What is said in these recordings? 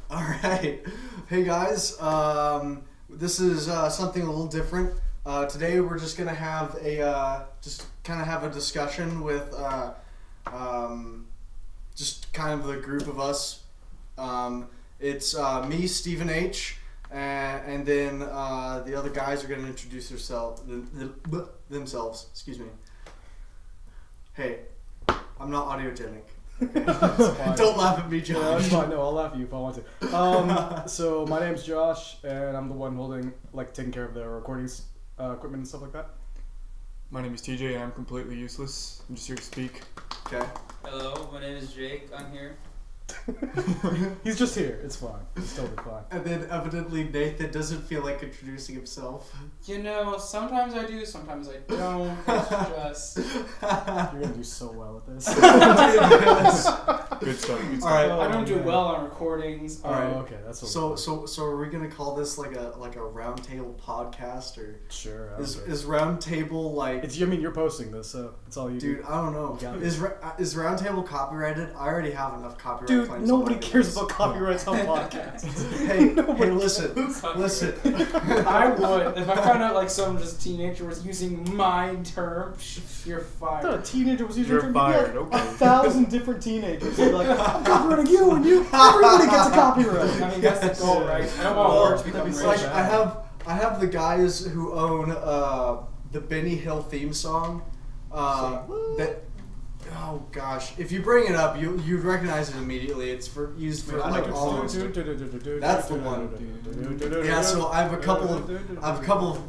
All right. Hey guys, this is something a little different. Today we're just gonna have a discussion with just kind of the group of us. It's me, Stephen H, and then the other guys are gonna introduce themselves. Excuse me. Hey, I'm not audiogenic. Okay. Don't laugh at me, Josh. Yeah, that's fine. No, I'll laugh at you if I want to. So my name's Josh, and I'm the one taking care of the recordings, equipment and stuff like that. My name is TJ, and I'm completely useless. I'm just here to speak. Okay. Hello, my name is Jake. I'm here. He's just here. It's fine. It's totally fine. And then evidently Nathan doesn't feel like introducing himself. You know, sometimes I do, sometimes I don't. It's just... You're gonna do so well at this. Good stuff. Alright. I don't do well on recordings. Alright. Oh, okay. That's So are we gonna call this like a round table podcast, or sure. is round table like? It's. I mean, you're posting this, so it's all you. Dude, I don't know. Is round table copyrighted? I already have enough copyright. Dude, claims nobody on my cares videos. about copyrights on podcasts. Hey, listen. I would. If I found out like some just teenager was using my term, you're I fired. thought a teenager was using You're fired, like okay. 1,000 different teenagers. They're like, I'm copyrighting you and you. Everybody gets a copyright. I mean, that's the goal, right? I don't want words to become It's rich. like I have the guys who own the Benny Hill theme song. That. Oh gosh! If you bring it up, you'd recognize it immediately. It's used for like all. That's the one. Yeah. So I have a couple of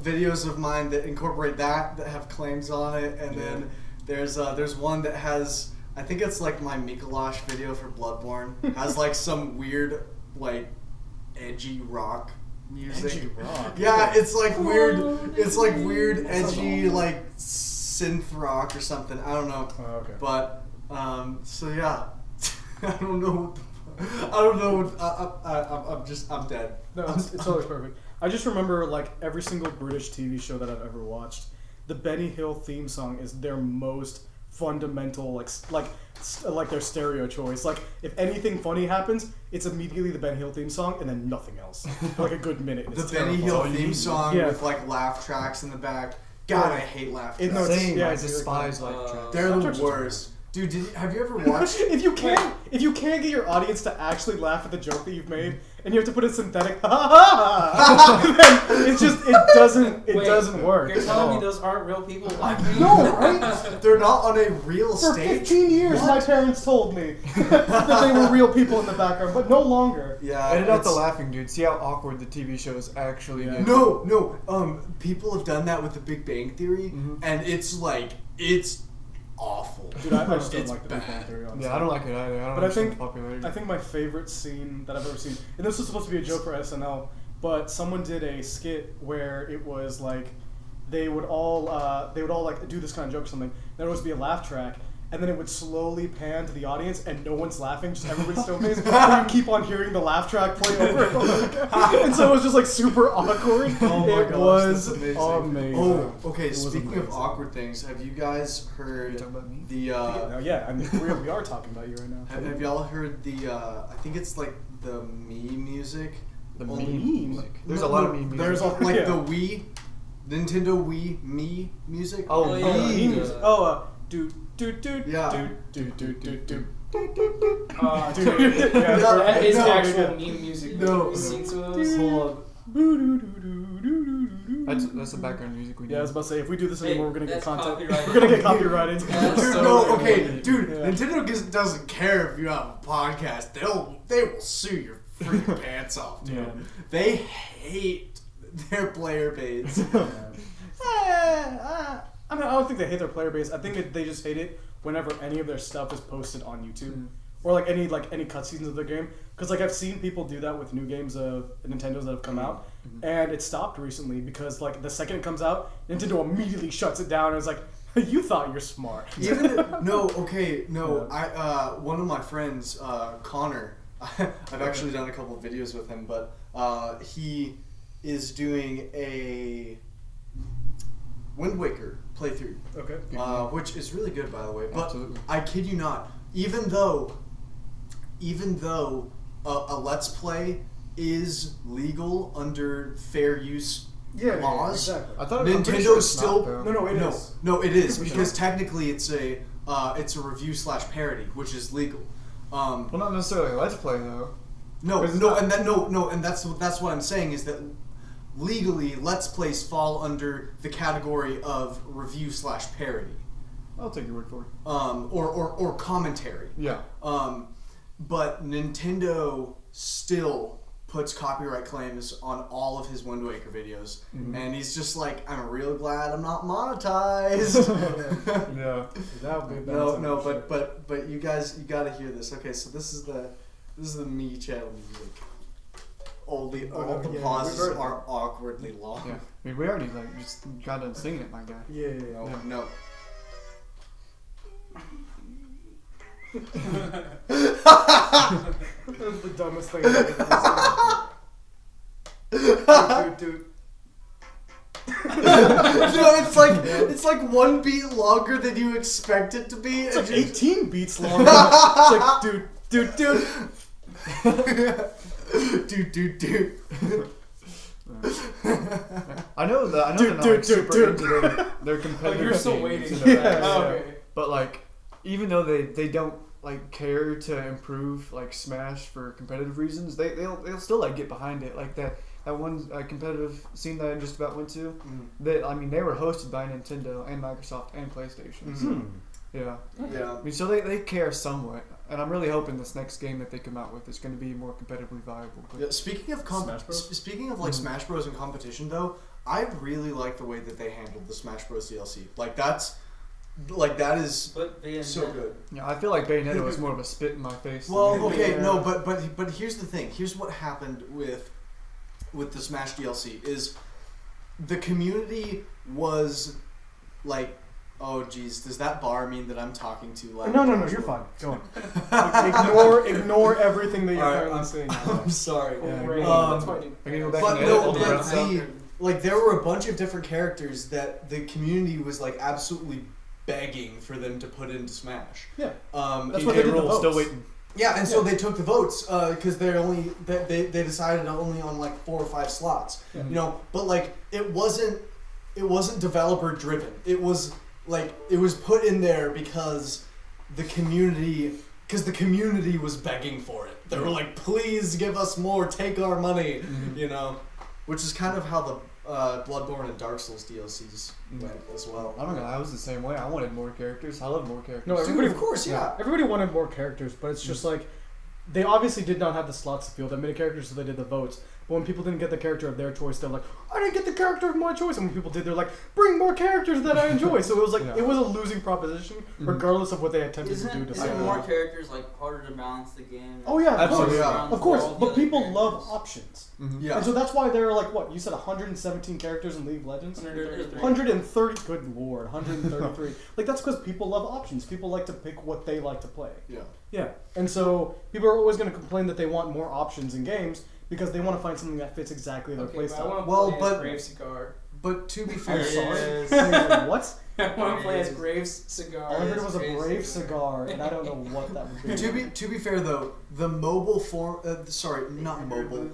videos of mine that incorporate that have claims on it, and then there's one that has, I think it's like my Mikolash video for Bloodborne, has like some weird like edgy rock music. Edgy rock. Yeah, it's like weird. It's like weird edgy like synth rock or something. I don't know. Oh, okay. But so yeah, I don't know. I'm dead. No, it's always perfect. I just remember like every single British TV show that I've ever watched, the Benny Hill theme song is their most fundamental like their stereo choice. Like if anything funny happens, it's immediately the Benny Hill theme song and then nothing else for like a good minute. The Benny Hill theme song with like laugh tracks in the back. God, I hate laugh tracks. Same. I it's despise like, laugh tracks. They're Laugh the tracks are worst. Dude, have you ever watched? if you can't get your audience to actually laugh at the joke that you've made, and you have to put a synthetic then it doesn't work. You're telling me those aren't real people? No, right? They're not on a real For stage. 15 years, my parents told me that they were real people in the background, but no longer. Yeah. Edit out the laughing, dude. See how awkward the TV shows actually get. No. People have done that with The Big Bang Theory, and it's awful. Dude, I just don't It's like the Big Bang bad. Theory, honestly. Yeah, I don't like it either. I don't But I understand think the popularity. I think my favorite scene that I've ever seen, and this was supposed to be a joke for SNL, but someone did a skit where it was like they would all like do this kind of joke or something. There would always be a laugh track, and then it would slowly pan to the audience, and no one's laughing, just everybody's stone faced. And you keep on hearing the laugh track play over and over again. And so it was just like super awkward. Oh my it gosh, was that's amazing. Oh, okay. It was Speaking of amazing. awkward things, have you guys heard You talking about me? the? Yeah, I mean we are talking about you right now. Have y'all heard the? I think it's like the meme music. The Oh, meme meme. music. There's a lot of meme music. There's like Yeah. the Wii, Nintendo Wii Me music. Oh, Oh, Oh, yeah. meme music. Oh, do. Yeah. Do. That is No, actual yeah. meme music. No. You seen some of those? Hold That's the background music we do. Yeah, I was about to say, if we do this anymore, we're gonna get that's content. copyrighted. We're gonna get copyrighted. That's Dude, so no, good. okay, dude. Yeah. Nintendo doesn't care if you have a podcast. They will sue your freaking pants off, dude. Yeah. They hate their player base. I mean, I don't think they hate their player base. I think that they just hate it whenever any of their stuff is posted on YouTube. Or like any cutscenes of the game, because like I've seen people do that with new games of Nintendo's that have come out, and it stopped recently because like the second it comes out, Nintendo immediately shuts it down and is like, "You thought you're smart." One of my friends, Connor, I've actually done a couple of videos with him, but he is doing a Wind Waker playthrough, Okay. which is really good, by the way. But Absolutely. I kid you not, even though a Let's Play is legal under fair use laws. Exactly. I thought I'm pretty Nintendo sure it's still not, though. No, it is. No, it is because technically it's a review / parody, which is legal. Well, not necessarily a Let's Play though. And that's what I'm saying is that legally Let's Plays fall under the category of review / parody. I'll take your word for it. Or commentary. Yeah. But Nintendo still puts copyright claims on all of his Wind Waker videos, and he's just like, I'm real glad I'm not monetized. Yeah. That would be a bad No, solution. but you guys, you gotta hear this. Okay, so this is the me channel music. All the yeah, pauses we've heard are awkwardly long. Yeah. I mean, we already just got done singing it, my guy. Yeah. No. That's the dumbest thing I've ever seen. Dude. No, it's like one beat longer than you expect it to be. It's like 18 beats long. It's like, dude. Dude. I know they're not like, super into their competitive you're still games, waiting. you know, Yeah. Oh, okay. But like, even though they don't like care to improve like Smash for competitive reasons, they'll still like get behind it. Like that one competitive scene that I just about went to. They were hosted by Nintendo and Microsoft and PlayStation. So, yeah. Yeah. I mean, so they care somewhat, and I'm really hoping this next game that they come out with is going to be more competitively viable. But Yeah, speaking of Smash Bros? speaking of like Smash Bros and competition though, I really like the way that they handled the Smash Bros DLC. That is But Bayonetta. so good. yeah, I feel like Bayonetta was more of a spit in my face. Well, than okay, Yeah. no, but here's the thing. Here's what happened with the Smash DLC is the community was like, oh geez, does that bar mean that I'm talking too loud? No, you're fine. Go on. Ignore everything that you're All right, currently saying. I'm sorry. Yeah, Rain, Um, that's why I didn't- I can go back But and no, edit all the but breaths out. like there were a bunch of different characters that the community was like absolutely begging for them to put into Smash. Yeah. That's what they did the Roll, still votes. waiting. Yeah, and so they took the votes because they decided only on like 4 or 5 slots. Yeah. You know, but like it wasn't developer driven. It was like it was put in there because the community was begging for it. They were like, please give us more, take our money. You know, which is kind of how the Bloodborne and Dark Souls DLCs went as well. I don't know. I was the same way. I wanted more characters. I love more characters. No, Dude, everybody, of course, yeah. Everybody wanted more characters, but it's just like they obviously did not have the slots to fill that many characters, so they did the votes. But when people didn't get the character of their choice, they're like, I didn't get the character of my choice. And when people did, they're like, bring more characters that I enjoy. So it was like Yeah. it was a losing proposition, regardless of what they attempted to do to Isn't sell. more characters like harder to balance the game? Oh yeah, of Absolutely, course, yeah. of course. All the But other people characters. love options, Yeah. and so that's why there are like what you said, 117 characters in League of Legends. 133. 130. Good lord, 133. Like that's because people love options. People like to pick what they like to play. Yeah. Yeah, and so people are always going to complain that they want more options in games because they want to find something that fits exactly their Okay, but I playstyle. want to Well, play but- as Graves Cigar. But to be There fair, it sorry. is. What? I want to play as Yes. Graves Cigar. All I heard was a Brave brave cigar. cigar, and I don't know what that would be. To be fair though, the mobile form, not mobile,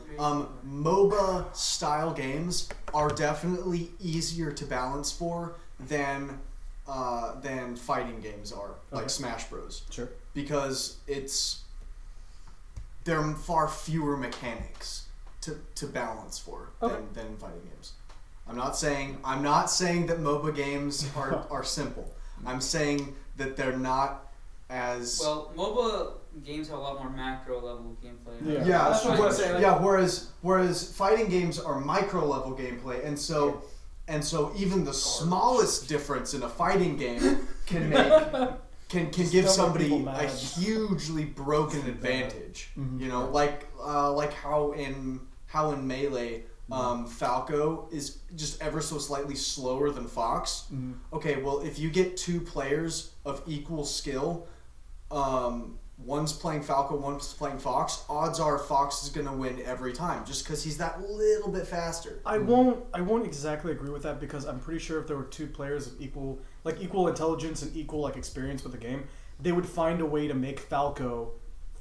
MOBA style games are definitely easier to balance for than fighting games are, like Okay. Smash Bros. Sure. Because there are far fewer mechanics to balance for Okay. than fighting games. I'm not saying that MOBA games are simple. I'm saying that they're not as Well, MOBA games have a lot more macro level gameplay. Yeah. Yeah, That's what I'm saying, like- yeah. Whereas fighting games are micro level gameplay, and so even the smallest difference in a fighting game can give don't make somebody people a mad. hugely broken advantage. You know, like how in Melee. Falco is just ever so slightly slower than Fox. Okay, well, if you get 2 players of equal skill, one's playing Falco, one's playing Fox, odds are Fox is going to win every time just because he's that little bit faster. I won't exactly agree with that because I'm pretty sure if there were 2 players of equal intelligence and equal experience with the game, they would find a way to make Falco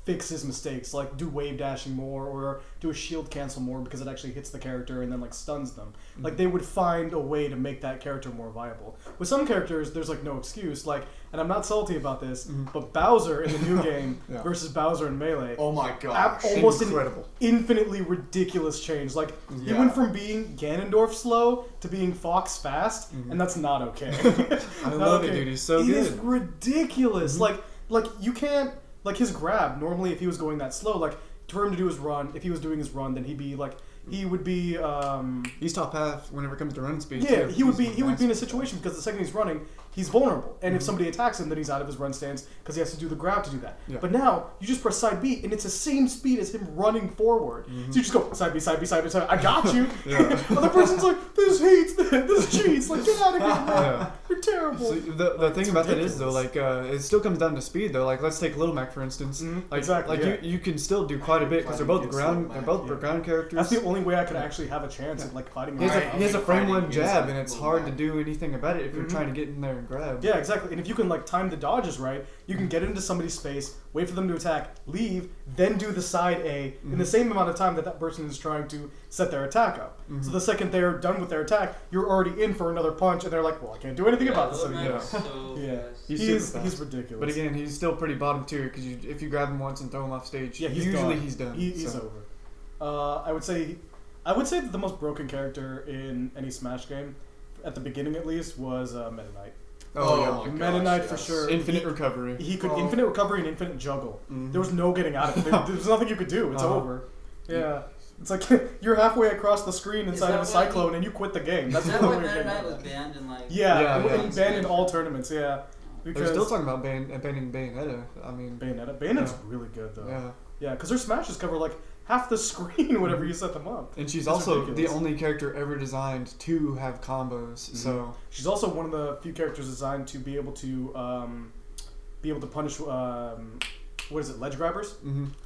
fix his mistakes, like do wave dashing more or do a shield cancel more because it actually hits the character and then like stuns them. Like they would find a way to make that character more viable. With some characters, there's like no excuse. Like, and I'm not salty about this, but Bowser in the new game versus Bowser in Melee. Oh my gosh. Almost Incredible. an infinitely ridiculous change. Like he went from being Ganondorf slow to being Fox fast, and that's not okay. I love it, dude. He's so It good. is ridiculous. Like you can't, like his grab, normally if he was going that slow, like for him to do his run, if he was doing his run, then he would be He's top half whenever it comes to running speed. yeah, too. he would be He's in a situation because the second he's running, he's vulnerable. And if somebody attacks him, then he's out of his run stance because he has to do the grab to do that. Yeah. But now you just press side B and it's the same speed as him running forward. So you just go side B, side B, side B, side B. I got you. Other person's like, this hates this cheats. Like, get out of here, bro. You're terrible. So the thing about that is though, like it still comes down to speed though. Like let's take Little Mac for instance. Like Exactly, like yeah. you can still do quite a bit because they're both ground characters. That's the only way I could actually have a chance at like fighting him. He has a frame one Fighting jab, against and it's Little hard to Mac. do anything about it if you're trying to get in there and grab. Yeah, exactly. And if you can like time the dodges right, you can get into somebody's space, wait for them to attack, leave, then do the side A in the same amount of time that person is trying to set their attack up. So the second they're done with their attack, you're already in for another punch, and they're like, "Well, I can't do anything about this Little anymore." Mac's so Yeah, fast. He's super he's fast. ridiculous. But again, he's still pretty bottom tier because if you grab him once and throw him off stage, yeah, he's usually done. he's done. He's so. over. I would say that the most broken character in any Smash game, at the beginning at least, was Meta Knight. Oh, yeah. Meta Knight for sure. Infinite recovery. He could infinite recovery and infinite juggle. There was no getting out of it. There's nothing you could do. It's over. Yeah. It's like you're halfway across the screen inside of a cyclone and you quit the game. That's Is the that only why way Meta to get Knight out was of it. banned in like? Yeah, Yeah, and banned in all tournaments. Yeah, They're because still talking about banning Bayonetta. I mean, Bayonetta's really good though. yeah. Yeah, because her smashes cover like half the screen whenever you set them up. And she's It's also ridiculous. the only character ever designed to have combos. So She's also one of the few characters designed to be able to punish what is it, ledge grabbers?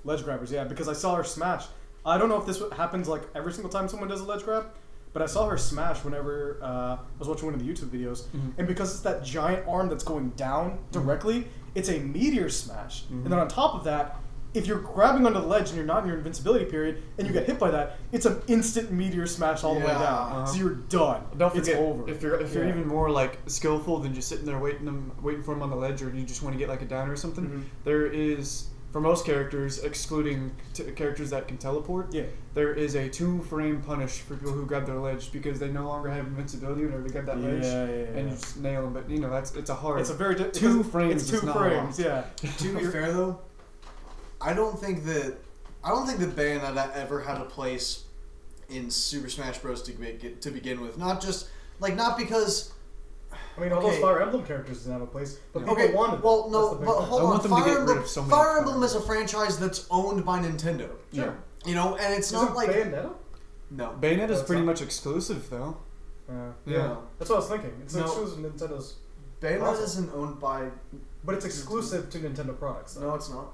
Ledge grabbers, yeah. Because I saw her smash. I don't know if this happens like every single time someone does a ledge grab, but I saw her smash whenever I was watching one of the YouTube videos, and because it's that giant arm that's going down directly, it's a meteor smash. And then on top of that, if you're grabbing onto the ledge and you're not in your invincibility period and you get hit by that, it's an instant meteor smash all the way down. So you're done. don't forget, it's over. if you're even more like skillful than just sitting there waiting for him on the ledge, or you just want to get like a down or something, there is, for most characters, excluding characters that can teleport, there is a 2-frame punish for people who grab their ledge because they no longer have invincibility whenever they grab that ledge, and you just nail them. But you know it's a hard. It's a very 2 frames. It's 2 is not frames. long. Yeah. To be fair though, I don't think that Bayonetta ever had a place in Super Smash Bros. to begin with. Not because. I mean, all those Fire Emblem characters didn't have a place, but people wanted them. Well, no, That's the big but thing. hold I on. want them to get rid of so many Fire Emblem is a franchise that's owned by Nintendo. Sure. You know, and it's Isn't not like Bayonetta? no. Bayonetta's it's pretty not. much exclusive though. Yeah. That's what I was thinking. It's No. exclusive to Nintendo's, Bayonetta isn't owned by. but it's exclusive to Nintendo products. Though. No, it's not.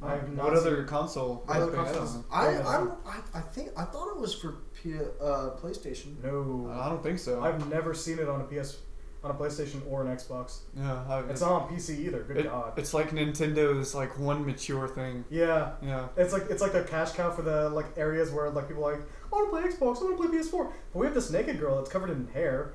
I've not What seen other it. console? I- has Bayonetta on? I thought it was for PlayStation. No, I don't think so. I've never seen it on a PlayStation or an Xbox. Yeah, It's not on PC either. Good God. It's like Nintendo's like one mature thing. Yeah. Yeah. It's like a cash cow for the like areas where like people are like, I want to play Xbox, I want to play PS4, but we have this naked girl that's covered in hair,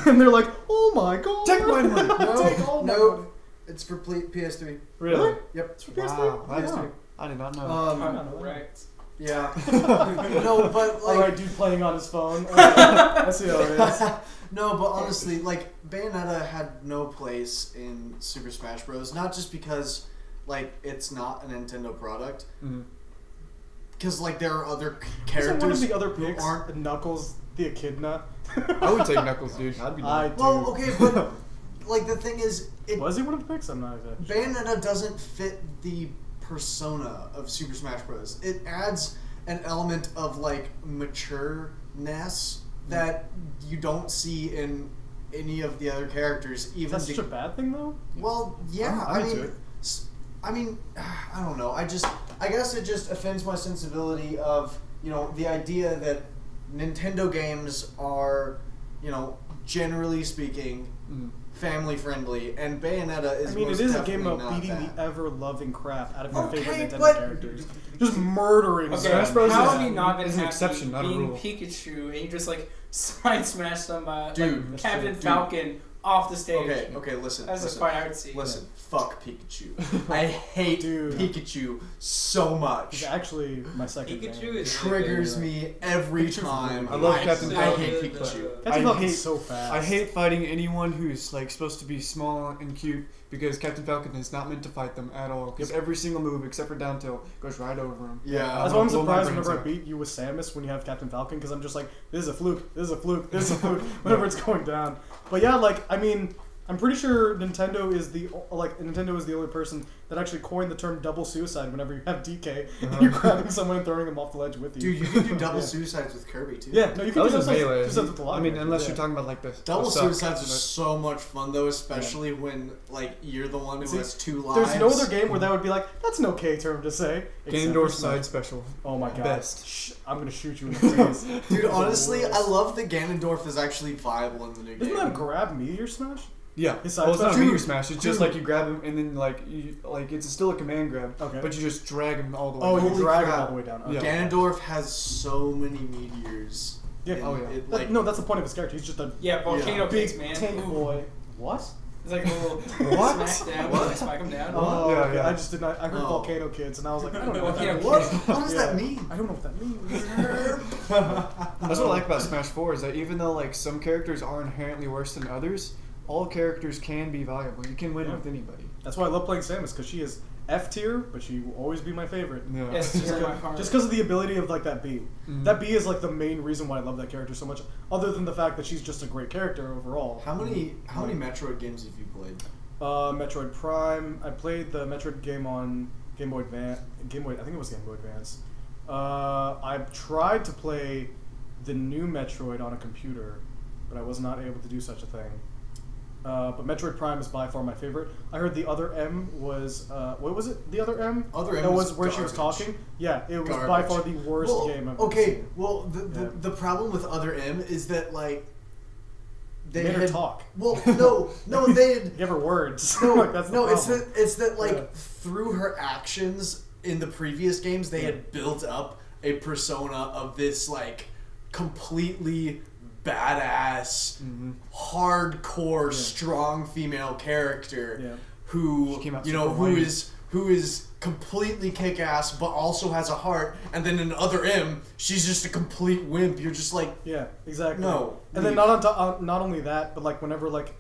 and they're like, oh my god, Take my money. Take all my No. money. It's for PS3. Really? Yep. It's for PS3. Wow, that's Yeah. I did not know. Correct. Yeah. No, but like. Alright, dude playing on his phone. I see how it is. No, but honestly, like Bayonetta had no place in Super Smash Bros. Not just because, like, it's not a Nintendo product. Because like there are other characters. Isn't one of the other who picks aren't. Knuckles the Echidna? I would take Knuckles, dude. I'd be I down. do. Well, okay, but like the thing is, Was he one of the picks? I'm not exactly sure. Bayonetta doesn't fit the persona of Super Smash Bros. It adds an element of like matureness that you don't see in any of the other characters. Even That's such a bad thing, though. well, yeah. I'm I into mean, it. I mean, I don't know. I guess it just offends my sensibility of the idea that Nintendo games are, generally speaking, family friendly, and Bayonetta is. I mean, most it is a definitely game about not beating that. the ever-loving crap out of your Okay, favorite Nintendo but- characters. Just murdering Okay, them. Smash Bros. how is- have you not been is an happy exception, not a being rule. Pikachu and you just like side smash somebody, Dude, like Captain dude. Falcon off the stage? Okay, listen. That's listen. a fight I would see. Listen, fuck Pikachu. I hate Dude. Pikachu so He's much. actually my second Pikachu fan. is Triggers me every Pikachu's time. I love I Captain I Falcon. hate Pikachu. Captain I Falcon's hate- so fast. I hate fighting anyone who's like supposed to be small and cute because Captain Falcon is not meant to fight them at all. Because every single move except for down tilt goes right over him. Yeah. That's why I'm Blow my surprised brains whenever I out. beat you with Samus when you have Captain Falcon, because I'm just like, this is a fluke, this is a fluke, this is a fluke, whenever it's going down. But yeah, like, I mean, I'm pretty sure Nintendo is the only person that actually coined the term double suicide whenever you have DK and you're grabbing someone and throwing them off the ledge with you. Dude, you can do double Yeah. suicides with Kirby too. Yeah, no, you can That do was a melee. suicides with a lot I mean, of unless characters, you're talking about like the Double the suck, suicides are but- so much fun though, especially when like you're the one who See, has 2 lives. There's no other game where that would be like, that's an okay term to say. except Ganondorf for Smash. side special. Oh my god. Best. I'm gonna shoot you in the face. Dude, honestly, The I worst. love that Ganondorf is actually viable in the new Isn't game. that grab meteor smash? Yeah. His Well, it's not a side meteor special? smash. It's just Dude. like you grab him and then it's still a command grab. Okay. But you just drag him all the way. Oh, you Holy drag him crap. all the way down. Okay. Yeah. Ganondorf has so many meteors. Yeah. in Oh, yeah. it, That- like, no, that's the point of his character. He's just a Yeah, volcano big kicks, man. tank Ooh. boy. What? It's like a little What? smack down, What? smack him down. Oh, Yeah, okay. yeah. I just did not. I heard Oh. volcano kids, and I was like, I don't know what that Volcano means. what? What does that Yeah. mean? I don't know what that means. That's what I like about Smash 4 is that even though like some characters are inherently worse than others, all characters can be valuable. You can win Yeah. with anybody. That's why I love playing Samus, because she is F tier, but she will always be my favorite. Yeah. Yes, just in my heart. Just because of the ability of like that B. Mhm. That B is like the main reason why I love that character so much. Other than the fact that she's just a great character overall. How many Metroid games have you played? Metroid Prime. I played the Metroid game on Game Boy Advance. I think it was Game Boy Advance. I've tried to play the new Metroid on a computer, but I was not able to do such a thing. But Metroid Prime is by far my favorite. I heard the other M was what was it? The other M? Other M that was was where she was garbage. talking. Yeah, it was by Garbage. far the worst Well, game I've okay, ever seen. well, Yeah. the problem with Other M is that like they Made her had talk. Well, no, they had Give her words. no, like, that's the no. problem. It's that like Yeah. through her actions in the previous games, they had built up a persona of this like completely badass, hardcore, strong female character Yeah. who She came out you know super whiny. who is completely kick ass but also has a heart, and then in Other M, she's just a complete wimp. You're just like, Yeah, exactly. No, and then leave. not only that, but like whenever like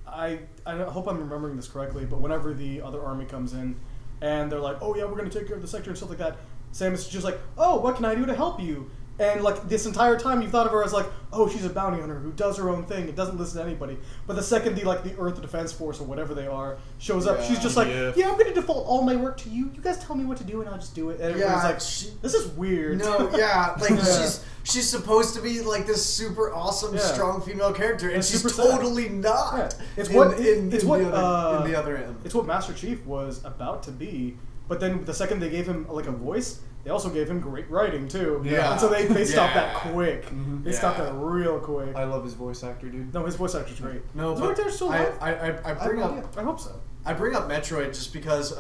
I hope I'm remembering this correctly, but whenever the other army comes in and they're like, oh yeah, we're gonna take care of the sector and stuff like that, Samus is just like, oh, what can I do to help you? And like this entire time, you've thought of her as like, oh, she's a bounty hunter who does her own thing and doesn't listen to anybody. But the second the Earth Defense Force or whatever they are shows up, Yeah. she's just like, Yeah. yeah, I'm gonna default all my work to you. You guys tell me what to do and I'll just do it. And everyone's like, she, this is weird. no, yeah, like Yeah. she's supposed to be like this super awesome, Yeah. strong female character, and And she's super sad. totally not. Yeah. It's in- what in it's the what other, in the Other M. It's what Master Chief was about to be, but then the second they gave him like a voice, they also gave him great writing too. Yeah. And so they stopped that Yeah. quick. Mhm. They stopped Yeah. that real quick. I love his voice actor, dude. No, his voice actor's great. No, Is but the actor still alive? I bring up I hope so. I bring up Metroid just because,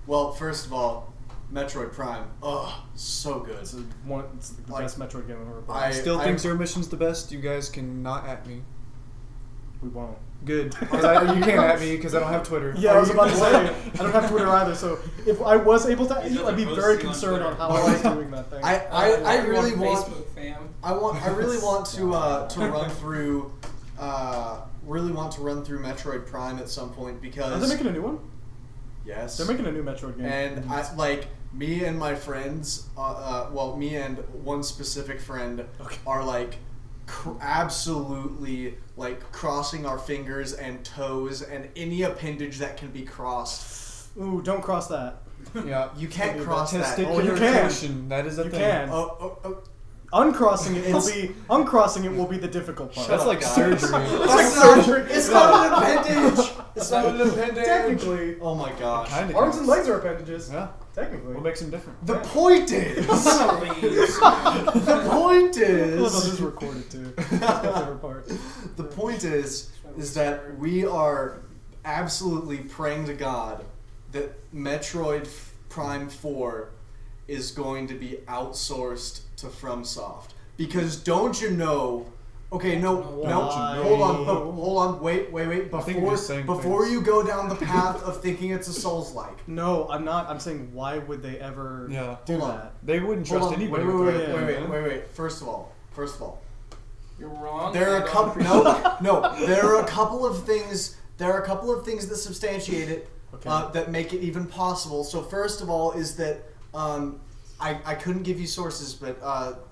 well, first of all, Metroid Prime, so good. It's the Like, best Metroid game I've ever I played. Still think Zero Mission's the best. You guys can not at me. We won't. Good. 'Cause you can't at me because I don't have Twitter. Yeah, I was about to say, I don't have Twitter either, so if I was able to at you, I'd be very concerned on how I was doing that thing. I really on want Facebook, fam. I really want to run through Metroid Prime at some point Are they because making a new one? yes, They're making a new Metroid game. and I like me and my friends, me and one specific friend Okay. are like absolutely like crossing our fingers and toes and any appendage that can be crossed. Ooh, don't cross that. Yeah. You can't Maybe cross that. Oh, Testicular you can. torsion. That is a You thing. can. Oh, Uncrossing it will It's- be the difficult part. That's like guys. surgery. It's like surgery. It's not an appendage. It's not an appendage. Technically, Oh my gosh. Kinda arms counts. and legs are appendages. Yeah. Technically. What makes him different? The point is. The point I love how this is is. recorded too. That's my favorite part. The point is that we are absolutely praying to God that Metroid Prime 4 is going to be outsourced to FromSoft. Because don't you know? Okay, no, Why? hold on, wait. I think you're just saying Before things. you go down the path of thinking it's a Souls-like. No, I'm not. I'm saying, why would they ever do Hold on. that? They wouldn't Hold trust on, anybody. wait. with that. Wait. First of all, You're wrong. there are I a don't couple. No. There are a couple of things. There are a couple of things that substantiate it. Okay. That make it even possible. So first of all is that I couldn't give you sources, but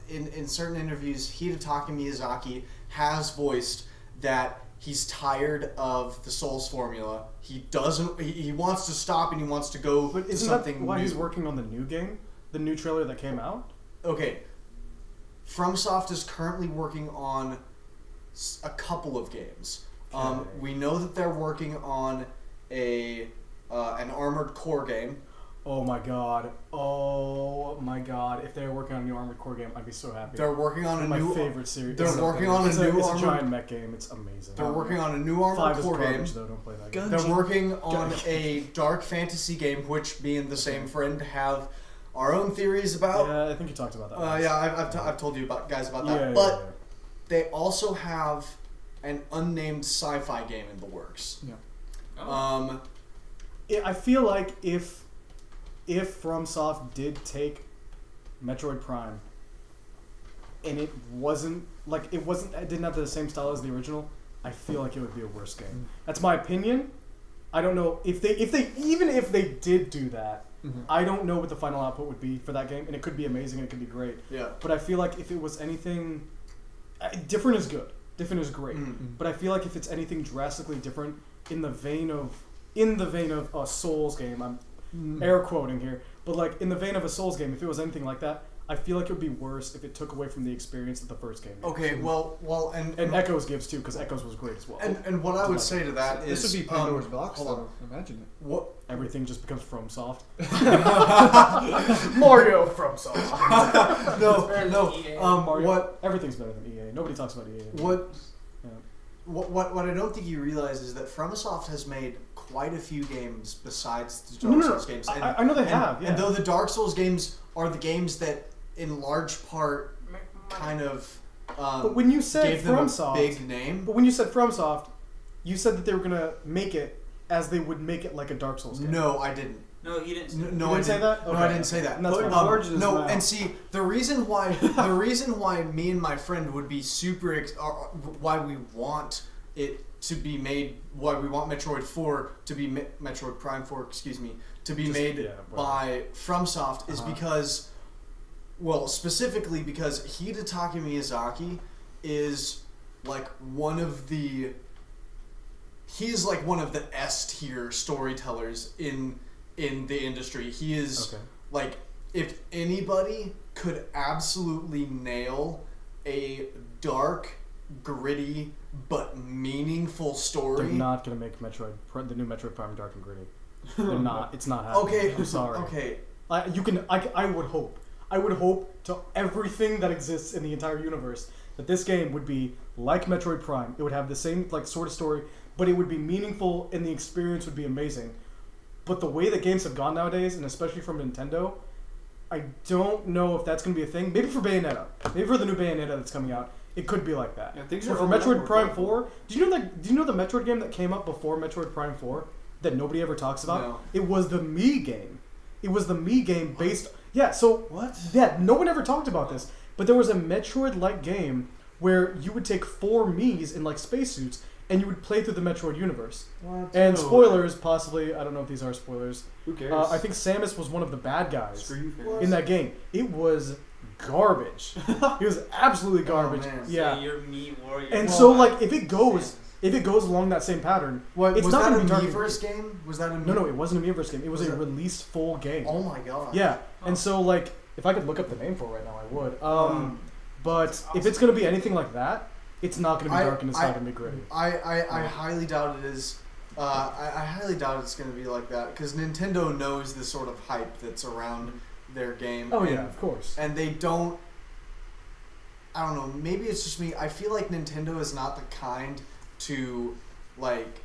in certain interviews, Hidetaka Miyazaki has voiced that he's tired of the Souls formula. He doesn't. He wants to stop and he wants to go But to isn't something that why new. he's working on the new game? The new trailer that came out? Okay. FromSoft is currently working on a couple of games. Okay. We know that they're working on an Armored Core game. Oh my god. If they were working on a new Armored Core game, I'd be so happy. They're working on a my new. favorite series. They're working on a it's new it's a Armored. giant mech game. It's amazing. They're working on a new Armored 5 is Core game. garbage though, don't play that game. They're working on a dark fantasy game, which me and the same friend have our own theories about. Yeah, I think you talked about that. once. Yeah, I've told you about that. Yeah, But they also have an unnamed sci-fi game in the works. Oh. I feel like if FromSoft did take Metroid Prime and it didn't have the same style as the original, I feel like it would be a worse game. That's my opinion. I don't know if they did do that. Mhm. I don't know what the final output would be for that game, and it could be amazing and it could be great. Yeah. But I feel like if it was anything different is good. Different is great. Mhm. But I feel like if it's anything drastically different in the vein of a Souls game, I'm air quoting here, but like in the vein of a Souls game, if it was anything like that, I feel like it would be worse if it took away from the experience that the first game gave. Okay. Well, And Echoes gives too, because Echoes was great as well. and what I would say to that is This would be Pandora's box, hold on. though. Imagine it. What? Everything just becomes FromSoft. Mario FromSoft. No. EA. Mario. What? Everything's better than EA. Nobody talks about EA. What? Yeah. What I don't think you realize is that FromSoft has made quite a few games besides the No, Dark no, no. Souls games. And, I know they have, yeah. And though the Dark Souls games are the games that, in large part, kind of But when you said gave them FromSoft, a big name. but when you said FromSoft, you said that they were gonna make it as they would make it like a Dark Souls game. No, I didn't. No, he didn't. No, You no, didn't I say didn't. that? No, Okay. I didn't say that. And that's Put fine. words in his No, mouth. and see the reason why me and my friend would be super why we want it to be made, why we want Metroid 4 to be Metroid Prime 4, excuse me, to be made by FromSoft is because, well, specifically because Hidetaka Miyazaki is like one of the S tier storytellers in the industry. He is like, if anybody could absolutely nail a dark, gritty, but meaningful story. They're not gonna make the new Metroid Prime dark and gritty. They're not. It's not happening. Okay, I'm sorry. Okay, I would hope. I would hope to everything that exists in the entire universe that this game would be like Metroid Prime. It would have the same like sort of story, but it would be meaningful and the experience would be amazing. But the way that games have gone nowadays, and especially from Nintendo, I don't know if that's going to be a thing. Maybe for Bayonetta. Maybe for the new Bayonetta that's coming out, it could be like that. Yeah, things But are for opening up Metroid more Prime quickly. 4, do you know the Metroid game that came up before Metroid Prime 4 that nobody ever talks about? No. It was the Mii game. It was the Mii game based... Yeah, so... What? Yeah, no one ever talked about this. But there was a Metroid-like game where you would take 4 Miis in like spacesuits and you would play through the Metroid universe. What? And spoilers, possibly, I don't know if these are spoilers. Who cares? I think Samus was one of the bad guys Screw you, fans. in that game. It was garbage. It was absolutely garbage. man. Yeah. So you're me warrior. And Well, so like if it goes along that same pattern, What it's was not that gonna a be dark. Miiverse game? Was that a No, it wasn't a Miiverse game. It was Was a it- released full game. Oh my god. Yeah. And so like if I could look up the name for it right now, I would. But if it's gonna be anything like that, it's not gonna be dark and it's not gonna be gritty. I highly doubt it is I highly doubt it's going to be like that because Nintendo knows the sort of hype that's around their game. Oh yeah, of course. And they don't. I don't know. Maybe it's just me. I feel like Nintendo is not the kind to like.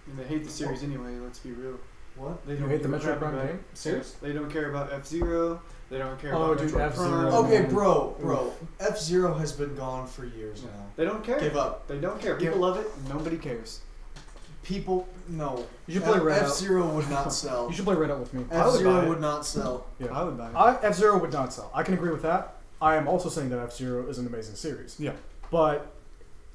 And they hate the series anyway. Let's be real. What? They You don't hate the give a Metroid crap Prime about game? it. Serious? They don't care about F-Zero. They don't care Oh, about dude, Metroid F-Zero. Prime. Okay, bro. F-Zero has been gone for years now. They don't care. Give up. They don't care. People love it. Nobody cares. People, no. You should play Red Out. F-Zero would not sell. You should play Red Out with me. I would buy F-Zero it. would not sell. Yeah. I would buy it. F-Zero would not sell. I can agree with that. I am also saying that F-Zero is an amazing series. Yeah. But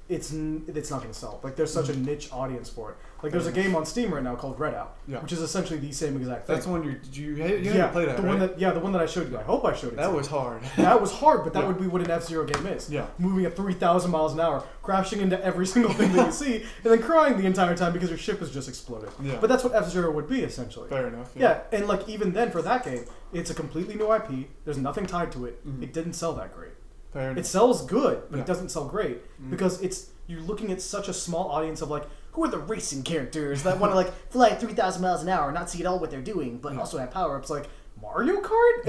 it's not going to sell. Like, there's such a niche audience for it. Like, there's a game on Steam right now called Red Out, which is essentially the same exact thing. That's the one you haven't played that, the right? one that the one that I showed you. I hope I showed it. That to you. was hard. That was hard, but that would be what an F-Zero game is. Yeah. Moving at 3,000 miles an hour, crashing into every single thing that you see, and then crying the entire time because your ship has just exploded. Yeah. But that's what F-Zero would be, essentially. Fair enough. Yeah, and like even then for that game, it's a completely new IP. There's nothing tied to it. Mhm. It didn't sell that great. Fair enough. It sells good, but Yeah. it doesn't sell great because you're looking at such a small audience of like, who are the racing characters that want to like fly at 3,000 miles an hour and not see at all what they're doing, but also have power ups like Mario Kart,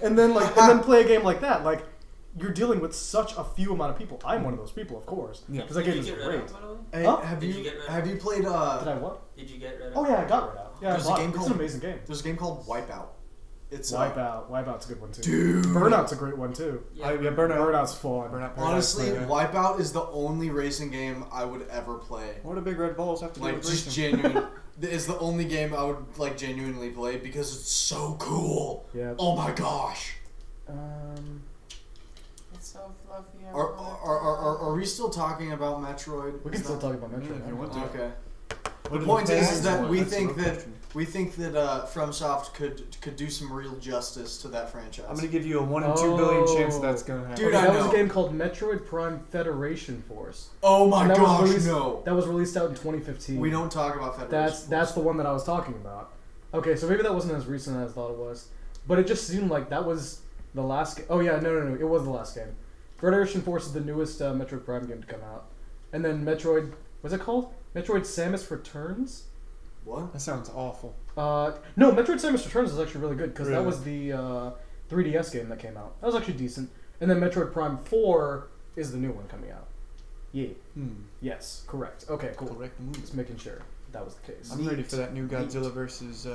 and then play a game like that. Like, you're dealing with such a few amount of people. I'm one of those people, of course, Yeah. because that Did game you is get great. Red Out, by the way? Hey, Huh? Did you get Red Out? have you played Did I what? Did you get Red Out? Oh yeah, I got Red Out. Yeah, There's a game it's called- an amazing game. There's a game called Wipeout. It's Wipeout's a good one too. Dude. Burnout's a great one too. Burnout's fun. Honestly, Burnout. Wipeout is the only racing game I would ever play. What do big red balls have to do Like, with just racing? genuine. It's the only game I would like genuinely play because it's so cool. Yeah. Oh my gosh. It's so fluffy. Are we still talking about Metroid? We can still talk about Metroid if you want to. Okay. What The are point is fans that want? we That's think the that question. FromSoft could do some real justice to that franchise. I'm gonna give you a 1 in 2 billion chance that's gonna happen. Dude, Okay, I that was know. a game called Metroid Prime Federation Force. Oh my And that was gosh, released- no. That was released out in 2015. We don't talk about Federation. That's the one that I was talking about. Okay, so maybe that wasn't as recent as I thought it was, but it just seemed like that was the last. Oh yeah, no, it was the last game. Federation Force is the newest Metroid Prime game to come out, and then Metroid. What's it called? Metroid Samus Returns. What? That sounds awful. No, Metroid Samus Returns is actually really good because that Really? was the 3DS game that came out. That was actually decent. And then Metroid Prime 4 is the new one coming out. Yeah. Yes, correct. Okay, cool. Correct move. Just making sure that was the case. I'm ready for that new Godzilla versus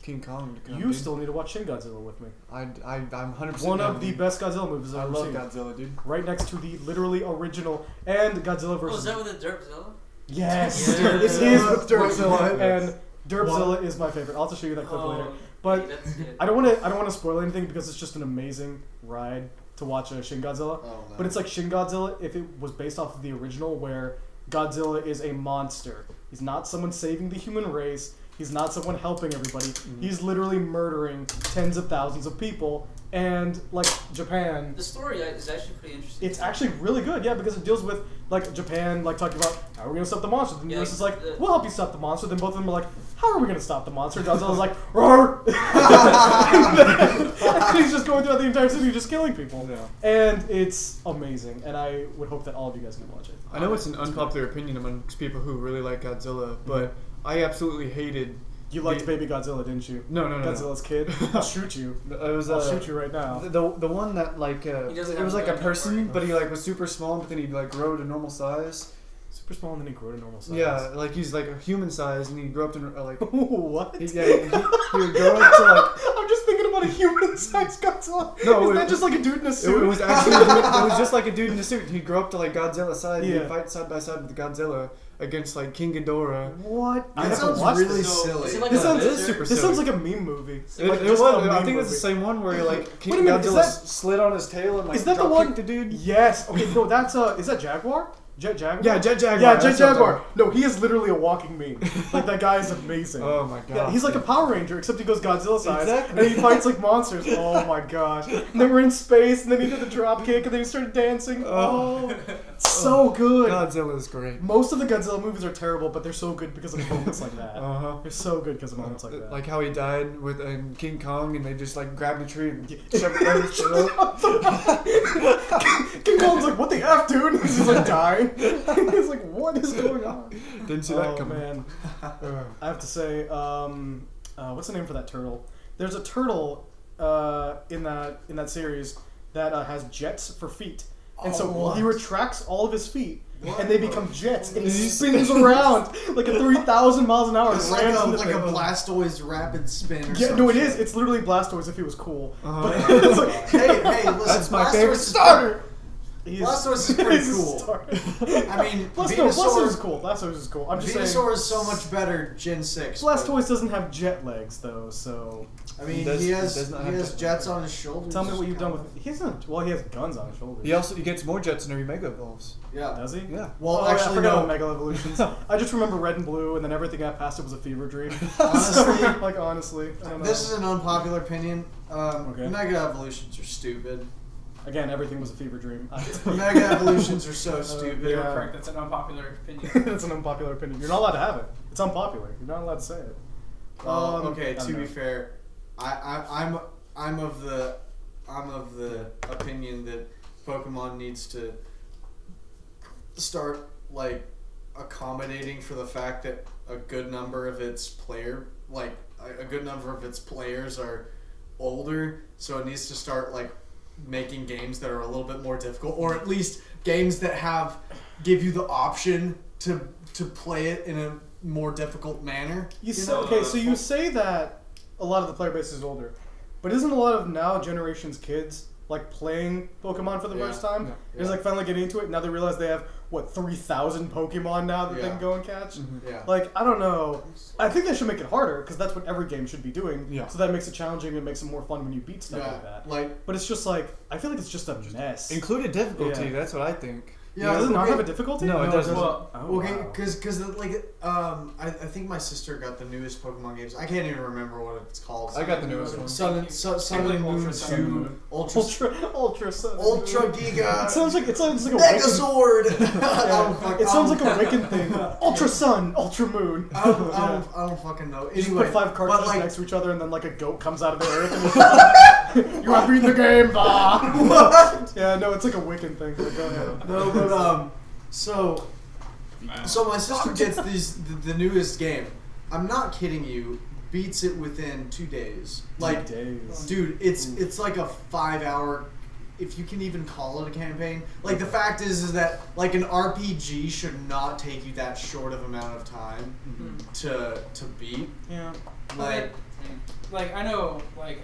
King Kong to come. You dude. still need to watch Shin Godzilla with me. I'm 100%. One of down, the dude. best Godzilla movies I I've ever love seen. Godzilla, dude. Right next to the literally original and Godzilla Oh, versus. is that with the Derpzilla? Yes, Yeah. it is with Wait, Derpzilla, what? and Derpzilla is my favorite. I'll have to show you that clip later. But that's good. I don't want to spoil anything because it's just an amazing ride to watch Shin Godzilla. Oh, no. But it's like Shin Godzilla if it was based off of the original, where Godzilla is a monster. He's not someone saving the human race. He's not someone helping everybody. He's literally murdering tens of thousands of people. And like Japan, The story is actually pretty interesting. it's actually really good, yeah, because it deals with like Japan, like talking about how are we gonna stop the monster. Then the Yeah, US is like, the- we'll help you stop the monster. Then both of them are like, how are we gonna stop the monster? Godzilla's like, roar, and he's just going throughout the entire city, just killing people. Yeah. And it's amazing, and I would hope that all of you guys can watch it. I know it's an unpopular opinion amongst people who really like Godzilla, but I absolutely hated. You liked the- Baby Godzilla, didn't you? No. Godzilla's kid. I'll shoot you. It was I'll shoot you right now. the one that like He doesn't it have was a like a gun, don't person, worry. but he like was super small, but then he'd like grow to normal size. Super small, and then he grew to normal size. Yeah, like he's like a human size, and he grew up to like What? he would grow up to like. I'm just thinking about a human-sized Godzilla. No, Isn't it- that just like a dude in a It, suit? was actually it was just like a dude in a suit. He'd grow up to like Godzilla size, and Yeah. he'd fight side by side with Godzilla against like King Ghidorah. What? I That have to sounds watch really this. silly. Is it like This a sounds- lizard? It is super This silly. sounds like a meme movie. It Like, was, just a I meme think it's the movie. same one where like King Wait a minute, is Godzilla that- slid on his tail and like Is that the drop one? kicked the dude. Yes. Okay. No, that's is that Jaguar? Jet Jaguar. Yeah, Jet Jaguar. Yeah, Jet that's what I'm Jaguar. No, he is literally a walking meme. Like that guy is amazing. Oh my god. Yeah, he's like a Power Ranger, except he goes Godzilla size, Exactly. and he fights like monsters. Oh my gosh! And then we're in space, and then he did the drop kick, and then he started dancing. Oh, so good. Godzilla is great. Most of the Godzilla movies are terrible, but they're so good because of moments like that. Uh-huh. They're so good because of moments like that. Like how he died with King Kong, and they just like grabbed a tree and shoved it down his throat. King Kong's like, what the F, dude? He's just like dying. He's like, what is going on? Didn't see that coming. Man. I have to say, what's the name for that turtle? There's a turtle in that series that has jets for feet. And so he retracts all of his feet, and they become jets, and he spins around like at 3,000 miles an hour. It's like a Blastoise rapid spin or Yeah, some no, it shit. is. It's literally Blastoise if he was cool. But Uh-huh. it's like, Hey, listen, That's my Blastoise favorite is starter. Blastoise is pretty he's a cool. starter. I mean, Blastoise is cool. Blastoise is cool. I'm just saying. Venusaur is so much better Gen 6. but- Blastoise doesn't have jet legs though, so I mean, He he does has not have jet jets on his shoulders. tell me what you've done with. He hasn't. Well, he has guns on his shoulders. He gets more jets whenever he Mega Evolves. Yeah. Does he? Yeah. Well, Oh, actually, I forgot no. about Mega Evolutions. I just remember Red and Blue, and then everything I passed it was a fever dream. Honestly, like honestly, I don't know. this is an unpopular opinion. Okay. Mega evolutions are stupid. Again, everything was a fever dream. Mega evolutions are so stupid. yeah. You're correct. That's an unpopular opinion. That's an unpopular opinion. You're not allowed to have it. It's unpopular. You're not allowed to say it. Okay, I don't to be know. fair, I'm of the opinion that Pokemon needs to start like accommodating for the fact that a good number of its players are older, so it needs to start like making games that are a little bit more difficult, or at least games that give you the option to play it in a more difficult manner. So you say that a lot of the player base is older, but isn't a lot of now generation's kids like playing Pokemon for the Yeah. first time? Yeah. It's like finally getting into it. Now they realize they have 3,000 Pokemon now that they Yeah. can go and catch. Yeah. Like, I don't know. I think they should make it harder because that's what every game should be doing. Yeah. So that makes it challenging and makes it more fun when you beat stuff Yeah. like that. Like, But it's just like I feel like it's just a mess. Included difficulty. Yeah. That's what I think. yeah, Does it not okay. have a difficulty? No, it doesn't. Oh, Okay, wow. because I think my sister got the newest Pokemon games. I can't even remember what it's called. I got the newest one. Sun and Moon Ultra Sun and 2, Moon. Ultra Ultra Sun. Ultra It Giga sounds like a Megazord. It sounds like a Wiccan thing. Ultra Sun, Ultra Moon. I don't fucking know. You just Anyway, put 5 but cartridges like, next to each other, and then like a goat comes out of the earth. And you have beaten the game, bah! What? Yeah, no, it's like a Wiccan thing. But go ahead. No, but so my sister gets the newest game. I'm not kidding you. Beats it within 2 days. Like, days. dude, it's like a 5-hour, if you can even call it a campaign. Like, the fact is that like an RPG should not take you that short of amount of time to beat. Yeah. Like, I know,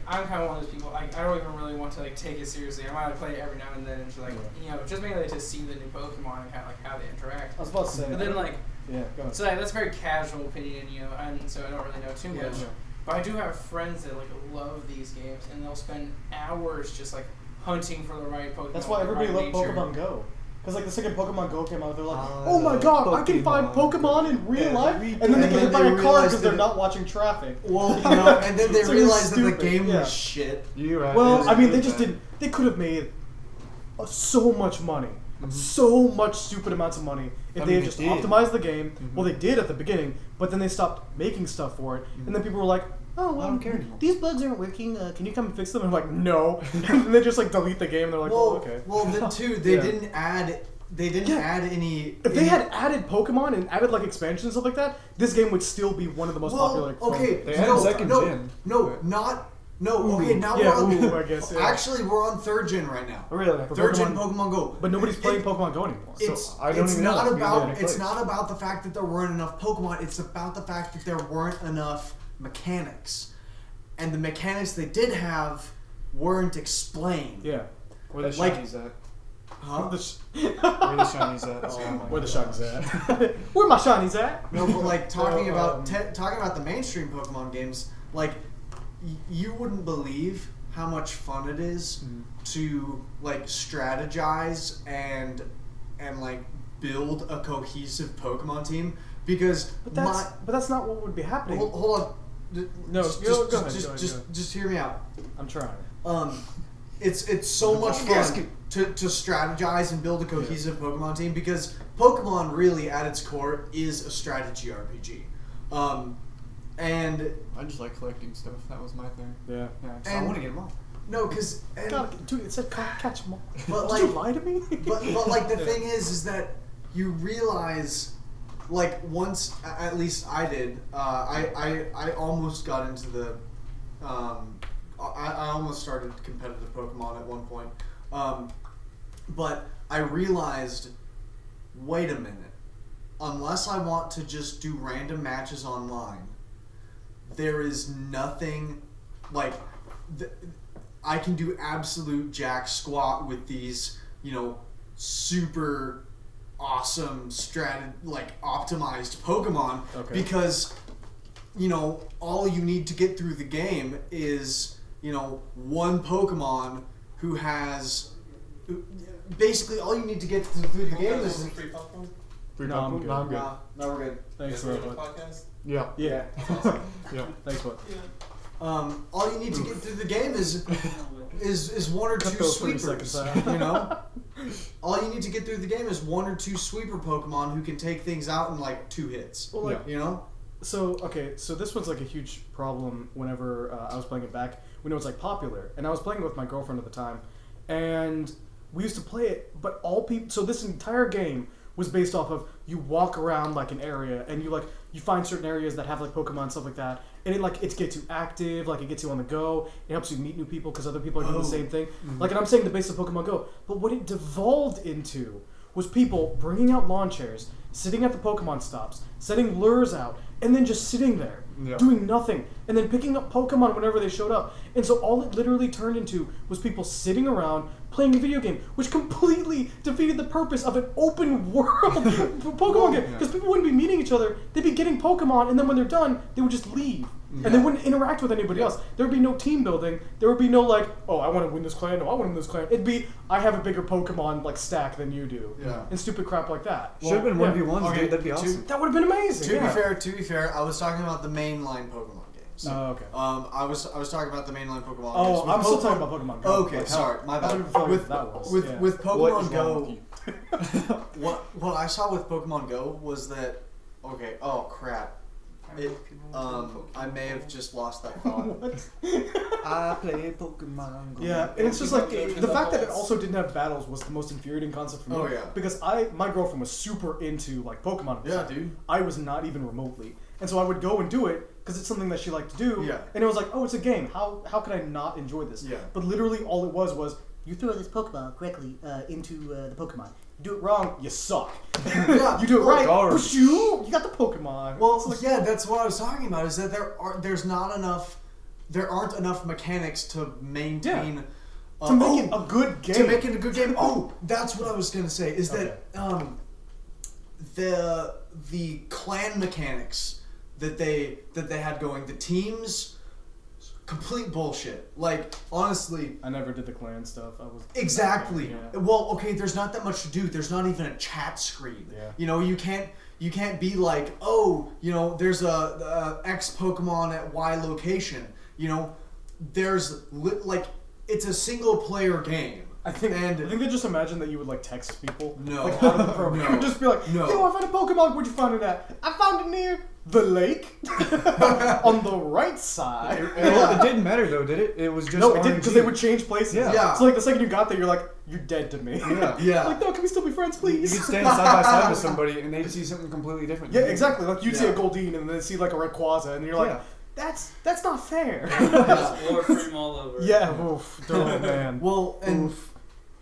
I'm kind of one of those people. I don't even really want to take it seriously. I might play it every now and then, and just just mainly to see the new Pokemon and kind of how they interact. I was about to say. But then yeah, go ahead. so that's a very casual opinion, and so I don't really know too much. Yeah. But I do have friends that love these games, and they'll spend hours just hunting for the right Pokemon. That's why the everybody right loved nature. Pokemon Go. Because the second Pokemon Go came out, they're like, oh my god, I can find Pokemon in real life, and then they get hit by a car because they're not watching traffic. well, and then they It's like realized that the stupid, game yeah. was shit. You're right. Well, I mean, they It just is didn't. They could have made so much money, so much stupid amounts of money if I they mean, had just they did. optimized the game. Well, they did at the beginning, but then they stopped making stuff for it, and then people were like, "Oh, well, I don't care anymore." these bugs aren't working. Can you come and fix them?" And I'm like, "No," and then they just delete the game. And they're like, Well, "Oh, okay." well, then too, they Yeah. didn't add. They didn't Yeah. add any. If they had added Pokemon and added expansions and stuff like that, this game would still be one of the most popular. Okay, They added no, second no, gen. no, not no. Okay, now yeah, we're on. I guess. Yeah. Actually, we're on 3rd gen right now. Oh, really? For 3rd gen Pokemon- Pokemon Go. but nobody's It- playing it- Pokemon Go anymore. It's I don't it's even know not if you about have any it's clicks. not about the fact that there weren't enough Pokemon. It's about the fact that there weren't enough mechanics, and the mechanics they did have weren't explained. Yeah. Where the Like- shinies at? Huh? Where the shinies at? Oh my Where the God. shinies at? Where my shinies at? No, but like talking So, about talking about the mainstream Pokemon games, like you wouldn't believe how much fun it is to strategize and build a cohesive Pokemon team because But that's not what would be happening. hold on. No, just, go ahead, just, go ahead, just, go ahead. just hear me out. I'm trying. it's so much fun to strategize and build a cohesive Pokemon team, because Pokemon really at its core is a strategy RPG. And I just like collecting stuff. That was my thing. Yeah. I want to get them all. no, because Dude, it said catch them all. But Did you lie to me? but like the thing is that you realize, like, once, at least I did, I almost got into the I almost started competitive Pokemon at one point, but I realized, wait a minute, unless I want to just do random matches online, there is nothing, like, I can do absolute jack squat with these, super awesome optimized Pokemon, because, all you need to get through the game is, one Pokemon who has, basically all you need to get through the game is... free popcorn. No, I'm good. No, we're good. Thanks, For the bud. podcast. Yeah. Yeah. Awesome. Yeah. Thanks, bud. Yeah. All you need to get through the game is one or Cut two those 30 sweepers. seconds out. All you need to get through the game is one or two sweeper Pokemon who can take things out in like 2 hits. Well, like, You So this one's like a huge problem whenever I was playing it back when it was like popular, and I was playing it with my girlfriend at the time, and we used to play it, but all people. So this entire game was based off of you walk around like an area, and you find certain areas that have like Pokemon and stuff like that, and it gets you active, like it gets you on the go. It helps you meet new people because other people are doing the same thing. Like, and I'm saying the base of Pokemon Go, but what it devolved into was people bringing out lawn chairs, sitting at the Pokemon stops, setting lures out, and then just sitting there, doing nothing, and then picking up Pokemon whenever they showed up. And so all it literally turned into was people sitting around playing a video game, which completely defeated the purpose of an open world Pokemon game. Because people wouldn't be meeting each other, they'd be getting Pokemon, and then when they're done, they would just leave. And they wouldn't interact with anybody else. There would be no team building. There would be no like, oh, I want to win this clan. No, I want to win this clan. It'd be, I have a bigger Pokemon like stack than you do. Yeah. And stupid crap like that. Should have been 1v1s, okay, dude. That'd be awesome. That would have been amazing. To be fair, I was talking about the mainline Pokemon games. Oh, okay. I was talking about the mainline Pokemon games. Oh, With I'm still talking about Pokemon Go. Okay, Like, sorry, my I bad. don't even feel like that was. With What Pokemon is wrong Go, with you? what I saw with Pokemon Go was that, okay, oh crap. I may have just lost that thought. I play Pokemon Go. Yeah, and it's just like Pokemon Go the fact that it battles. also didn't have battles was the most infuriating concept for me. Oh, yeah. Because my girlfriend was super into like Pokemon. And Yeah, stuff. dude. I was not even remotely, and so I would go and do it because it's something that she liked to do. Yeah. And it was like, oh, it's a game. How could I not enjoy this? Yeah. But literally, all it was you throw this Pokeball correctly into the Pokemon. You do it wrong, you suck. Yeah, You do it right, garbage. you got the Pokemon. Well, It's like, yeah, that's what I was talking about. Is that there aren't enough mechanics to maintain to make it a good game. To make it a good game. Oh, that's what I was gonna say. Is that the clan mechanics that they had going, the teams, complete bullshit. Like, honestly. I never did the clan stuff. I was Exactly. Yeah. Well, okay, there's not that much to do. There's not even a chat screen. Yeah. You can't be like, oh, there's a X Pokemon at Y location. There's it's a single player game. I think they just imagine that you would like text people. No. Like out of the program. No. You'd just be like, No. yo, I found a Pokemon, where'd you find it at? I found it near the lake. On the right side. It didn't matter though, did it? It was just No, it didn't, RNG. because they would change places. Yeah. So like the second you got there, you're like, you're dead to me. Yeah. Yeah. Like, no, can we still be friends, You please? could stand side by side with somebody and they'd see something completely different. Yeah, exactly. Like you'd see Yeah. a Goldeen and then see like a Rayquaza, and you're like, Yeah. that's not fair. Or cream all over. Yeah, oof, oh, man. Well, and Oof.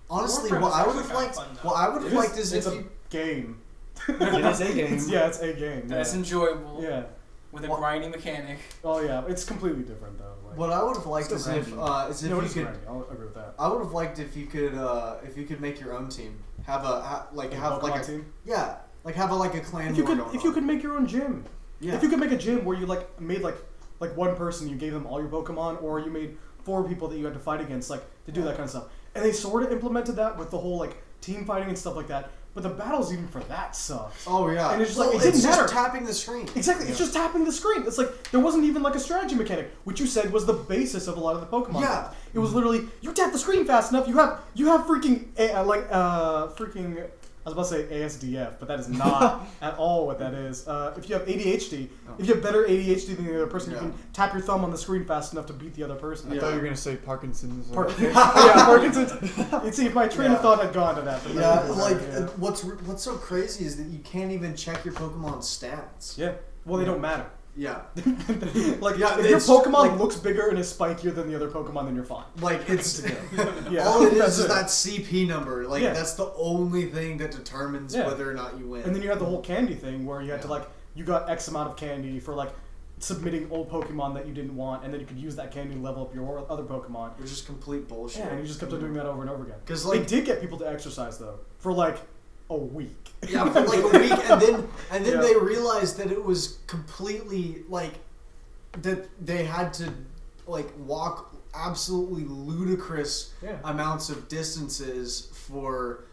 honestly, Warframe what is I would actually have kinda liked, fun, though. what I would have liked is It's if a you. game. It is a game. Yeah, it's a game. And Yeah. it's enjoyable Yeah. with a Well- grinding mechanic. Oh yeah, it's completely different though. Like, What I would have liked Still is if no, it you is could. grinding. I'll agree with that. I would have liked if you could make your own team. Have like Pokemon a team. yeah, like have a clan. If you war could, going if you on. could make your own gym. Yeah. If you could make a gym where you like made like one person, you gave them all your Pokemon, or you made 4 people that you had to fight against, like to do that kind of stuff. And they sort of implemented that with the whole like team fighting and stuff like that. but the battles even for that sucked. Oh yeah. And it's just well, like, it didn't it's matter. just tapping the screen. Exactly, it's just tapping the screen. It's like there wasn't even like a strategy mechanic, which you said was the basis of a lot of the Pokemon. Yeah. games. It was literally you tap the screen fast enough. You have freaking freaking. I was about to say ASDF, but that is not at all what that is. If you have ADHD, if you have better ADHD than the other person, you can tap your thumb on the screen fast enough to beat the other person. I thought you were gonna say Parkinson's. Yeah, Parkinson's. You see, if my train of thought had gone to that. Yeah, what's so crazy is that you can't even check your Pokemon stats. Yeah. Well, they don't matter. Yeah. If your it's Pokemon like- looks bigger and is spikier than the other Pokemon, then you're fine. Like it's Yeah. all it That's is it. that CP number. Like Yeah. that's the only thing that determines Yeah. whether or not you win. And then you have the whole candy thing where you had to Yeah. you got X amount of candy for submitting old Pokemon that you didn't want, and then you could use that candy to level up your other Pokemon. which is complete bullshit. Yeah, and you just kept on doing that over and over again. 'Cause, they like- did get people to exercise though for a week. Yeah, for like a week, and then Yeah. they realized that it was completely that they had to walk absolutely ludicrous Yeah. amounts of distances for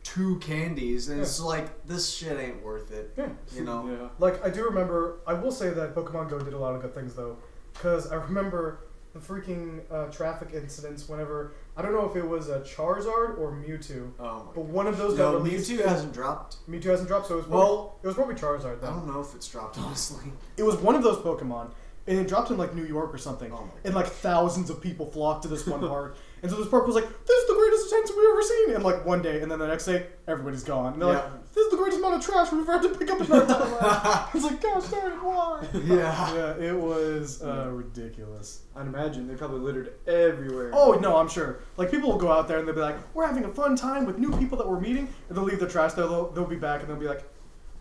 2 candies, and it's like this shit ain't worth it. Yeah. You know. Yeah. I do remember. I will say that Pokemon Go did a lot of good things though, because I remember the freaking traffic incidents whenever I don't know if it was a Charizard or Mewtwo, Oh my but god. one of those got No, released. Mewtwo hasn't dropped. Mewtwo hasn't dropped, so it was Well, it was probably Charizard I then. don't know if it's dropped honestly. It was one of those Pokemon, and it dropped in New York or something, Oh my and thousands of people flocked to this one park, and so this park was like, "This is the greatest attention we've ever seen," and one day, and then the next day, everybody's gone, and they're Yeah. like, "This is the greatest amount of trash we've ever had to pick up in our time." It's like, gosh darn it, why? Yeah. Yeah, it was ridiculous. I'd imagine they probably littered everywhere. Oh no, I'm sure. People will go out there and they'll be like, "We're having a fun time with new people that we're meeting," and they'll leave their trash there. They'll be back and they'll be like,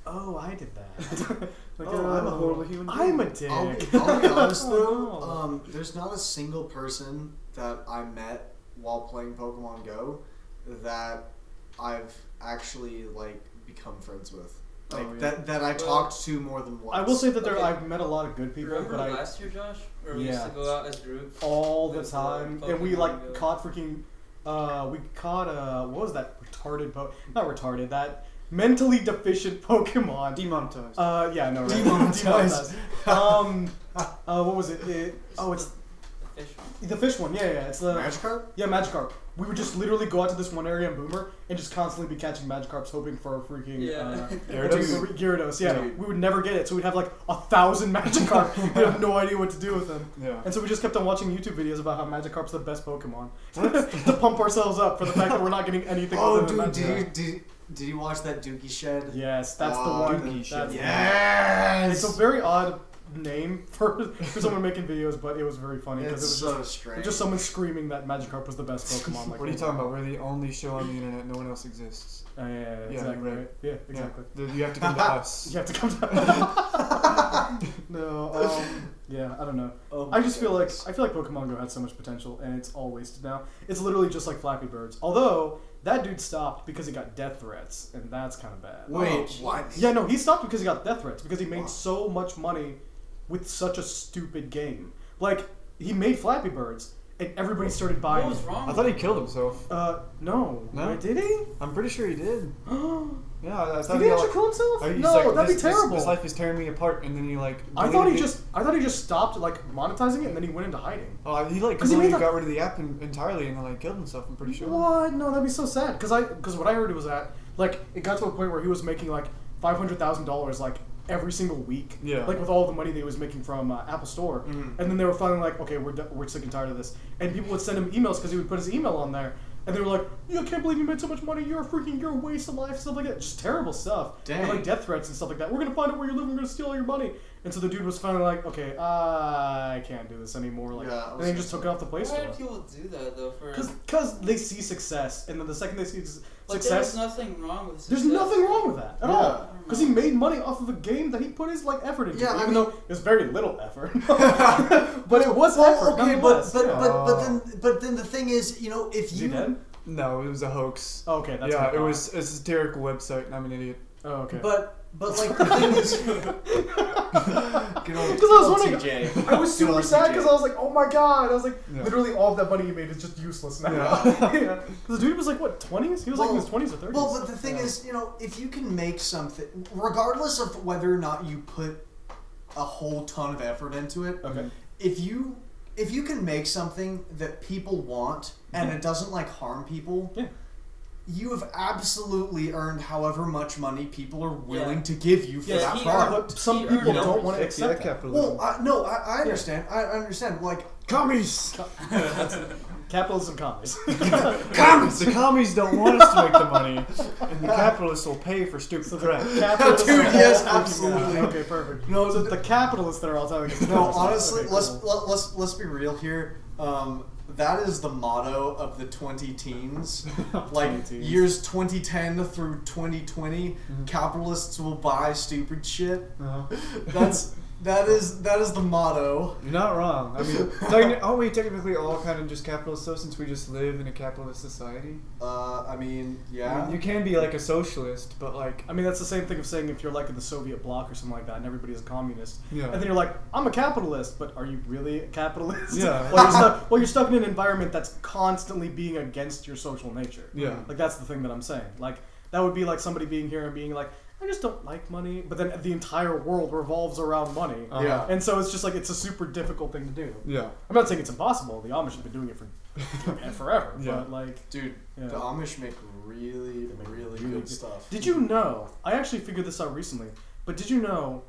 "Oh, I did that." I'm a horrible human being. I'm a dick. I'll be honest though, Oh, no. there's not a single person that I met while playing Pokemon Go that I've actually become friends with. That I talked to more than once. I will say that Okay. I've met a lot of good people, Remember but last year, Josh? Where we used Yeah. to go out as a group? all the With time, the and we Pokemon Go. caught freaking, we caught what was that retarded not retarded, that mentally deficient Pokemon. Demonetized. Yeah, no, right. Demonetized. What was it? It's The fish one. the fish one. Yeah, it's the Magikarp? Yeah, Magikarp. We would just literally go out to this one area in Boomer and just constantly be catching Magikarps, hoping for a freaking Yeah. Gyarados? Gyarados. Yeah, Dude. we would never get it, so we'd have 1,000 Magikarp. We have no idea what to do with them. Yeah. And so we just kept on watching YouTube videos about how Magikarp's the best Pokemon to pump ourselves up for the fact that we're not getting anything. Oh, other than dude, Magikarp. did you watch that Dookie Shed? Yes, that's the Oh, one. Dookie That's Shed. the one. Yes. It's a very odd name for someone making videos, but it was very funny because It's it was so just, strange. just someone screaming that Magikarp was the best Pokemon. What are you talking about? We're the only show on the internet. No one else exists. Yeah, exactly. right. Right. Yeah, exactly. Yeah. You have to come to us. You have to come to. No, yeah, I don't know. Oh I my just goodness. feel like Pokemon Go had so much potential, and it's all wasted now. It's literally just like Flappy Birds. Although that dude stopped because he got death threats, and that's kind of bad. Wait, what? Yeah, no, he stopped because he got death threats because he made Wow. so much money with such a stupid game. He made Flappy Birds, and everybody started What buying was it. wrong? I thought he killed himself. No. No? Wait, did he? I'm pretty sure he did. Did Yeah, I thought he actually kill himself? he's No, like, that'd this, be terrible. This life is tearing me apart, and then he I thought deleted he just stopped monetizing it, and then he went into hiding. Oh, he 'Cause he made completely that- got rid of the app entirely, and then killed himself. I'm pretty sure. What? No, that'd be so sad. Because what I heard was that it got to a point where he was making $500,000 every single week. Yeah. With all the money that he was making from Apple Store, Mhm. and then they were finally okay, we're sick and tired of this. And people would send him emails because he would put his email on there, and they were like, "I can't believe you made so much money. You're a waste of life." Stuff like that, just terrible stuff. Dang. And, death threats and stuff like that. We're gonna find out where you're living. We're gonna steal all your money. And so the dude was finally like, "Okay, I can't do this anymore." Yeah, I and was then he just took it off the Play Why Store. do people do that though? Because they see success, and then the second they see There's success, nothing wrong with there's success. nothing wrong with that at Yeah. all. Because he made money off of a game that he put his effort into, Yeah, I even mean- though it was very little effort. But it was effort. Okay, nonetheless. but Yeah. but then the thing is, if Is he you dead? No, it was a hoax. Oh, okay, that's yeah, what I it thought. was a satirical website, and I'm an idiot. Oh, okay. but like the thing is, Because I was wondering, TJ. I was super old sad TJ. because I was like, oh my god, I was like, Yeah. literally all of that money he made is just useless now. Yeah. The dude was like, what, 20s? He was like in his 20s or 30s. Well, but the thing is, if you can make something, regardless of whether or not you put a whole ton of effort into it, Okay. if you can make something that people want and it doesn't like harm people, Yeah. you have absolutely earned however much money people are willing Yeah. to give you for Yeah, that he product. But some He people earned it. don't want to Heck yeah, accept that. capitalism. Well, no, I understand. I understand. Like, Commies! Capitalism commies. Commies! The commies don't want us to make the money, and the capitalists will pay for stupid crap. Capitalists Dude, are yes, all freaking out. absolutely. Okay, perfect. No, So the capitalists that are all telling us. no, honestly, Okay, let's cool. let's be real here. That is the motto of the 20 teens. Like 20 teens. years 2010 through 2020, capitalists will buy stupid shit. That is the motto. You're not wrong. I mean, aren't we technically all kind of just capitalists though, since we just live in a capitalist society? I mean, I yeah. mean, you can be like a socialist, but like, I mean, that's the same thing of saying if you're like in the Soviet bloc or something like that, and everybody is a communist. Yeah. And then you're like, I'm a capitalist, but are you really a capitalist? Yeah. Well, you're stuck in an environment that's constantly being against your social nature. Yeah. Like that's the thing that I'm saying. Like that would be like somebody being here and being like, I just don't like money, but then the entire world revolves around money. Yeah. And so it's just like it's a super difficult thing to do. yeah. I'm not saying it's impossible. The Amish have been doing it for forever. Yeah. But like, Dude, Yeah. the Amish make really, make really really good good- stuff. did you know? I actually figured this out recently. But did you know,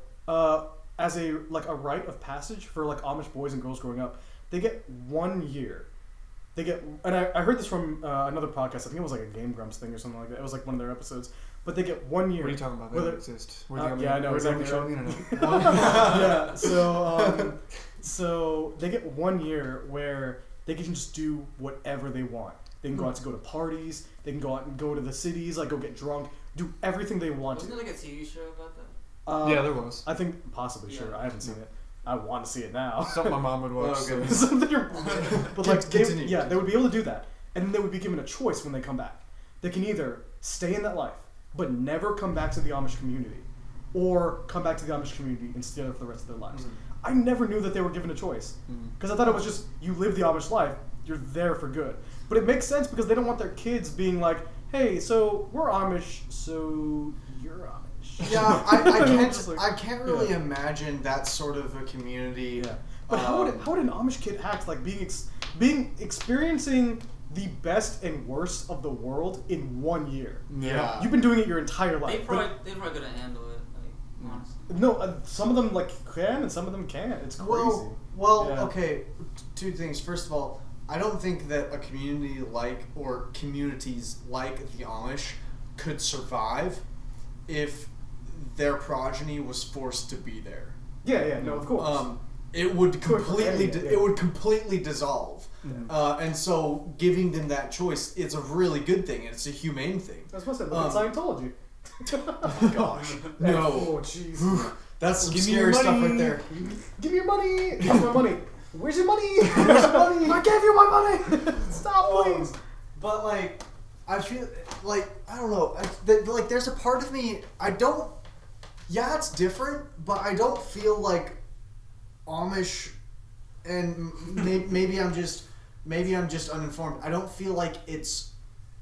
as a rite of passage for like Amish boys and girls growing up, they get 1 year. They get, and I heard this from another podcast. I think it was like a Game Grumps thing or something like that. It was like one of their episodes. But they get 1 year. What are you talking about? They Whether- don't exist. yeah, I know, Where do you exactly show on the internet? Yeah. So they get 1 year where they can just do whatever they want. They can go out to go to parties. They can go out and go to the cities, like go get drunk, do everything they want Wasn't to. there like a TV show about that? Yeah, there was. I think possibly, sure. Yeah. I haven't seen it. I want to see it now. Something my mom would watch. Oh, so- okay. But like, Continue. they would be able to do that, and then they would be given a choice when they come back. They can either stay in that life, but never come back to the Amish community, or come back to the Amish community instead of the rest of their lives. I never knew that they were given a choice, because I thought it was just you live the Amish life, you're there for good. But it makes sense because they don't want their kids being like, hey, so we're Amish, so you're Amish. Yeah, Just like- I can't really yeah. imagine that sort of a community. Yeah, but how would an Amish kid act like experiencing the best and worst of the world in 1 year? Yeah. You've been doing it your entire life. They probably couldn't handle it. Like honestly. but- no, some of them like can and some of them can't. It's crazy. Well, Yeah. okay. Two things. First of all, I don't think that a community like or communities like the Amish could survive if their progeny was forced to be there. Yeah, no, of course. It would Course, completely yeah. it would completely dissolve. And so giving them that choice is a really good thing. It's a humane thing. That's what I said. Look at Scientology. Oh gosh. No. Oh jeez. That's some Give me your scary stuff money. right there. Give me your money. Give me my money. Where's your money? Where's your money? I gave you my money. Stop, please. But like, I feel like I don't know. Like, there's a part of me I don't. Yeah, it's different, but I don't feel like Amish, and maybe I'm just uninformed. I don't feel like it's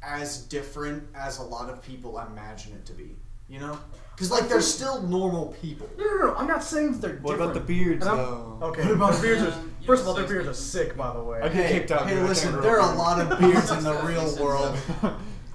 as different as a lot of people imagine it to be. You know, because like they're still normal people. No. I'm not saying that they're What different. about the beards, And I'm- though? Okay, what about the beards? You First of all, say their beards are so. sick, by the way. I get kicked out. Hey, dude. I listen, can't there are grow a lot of beards in the real world.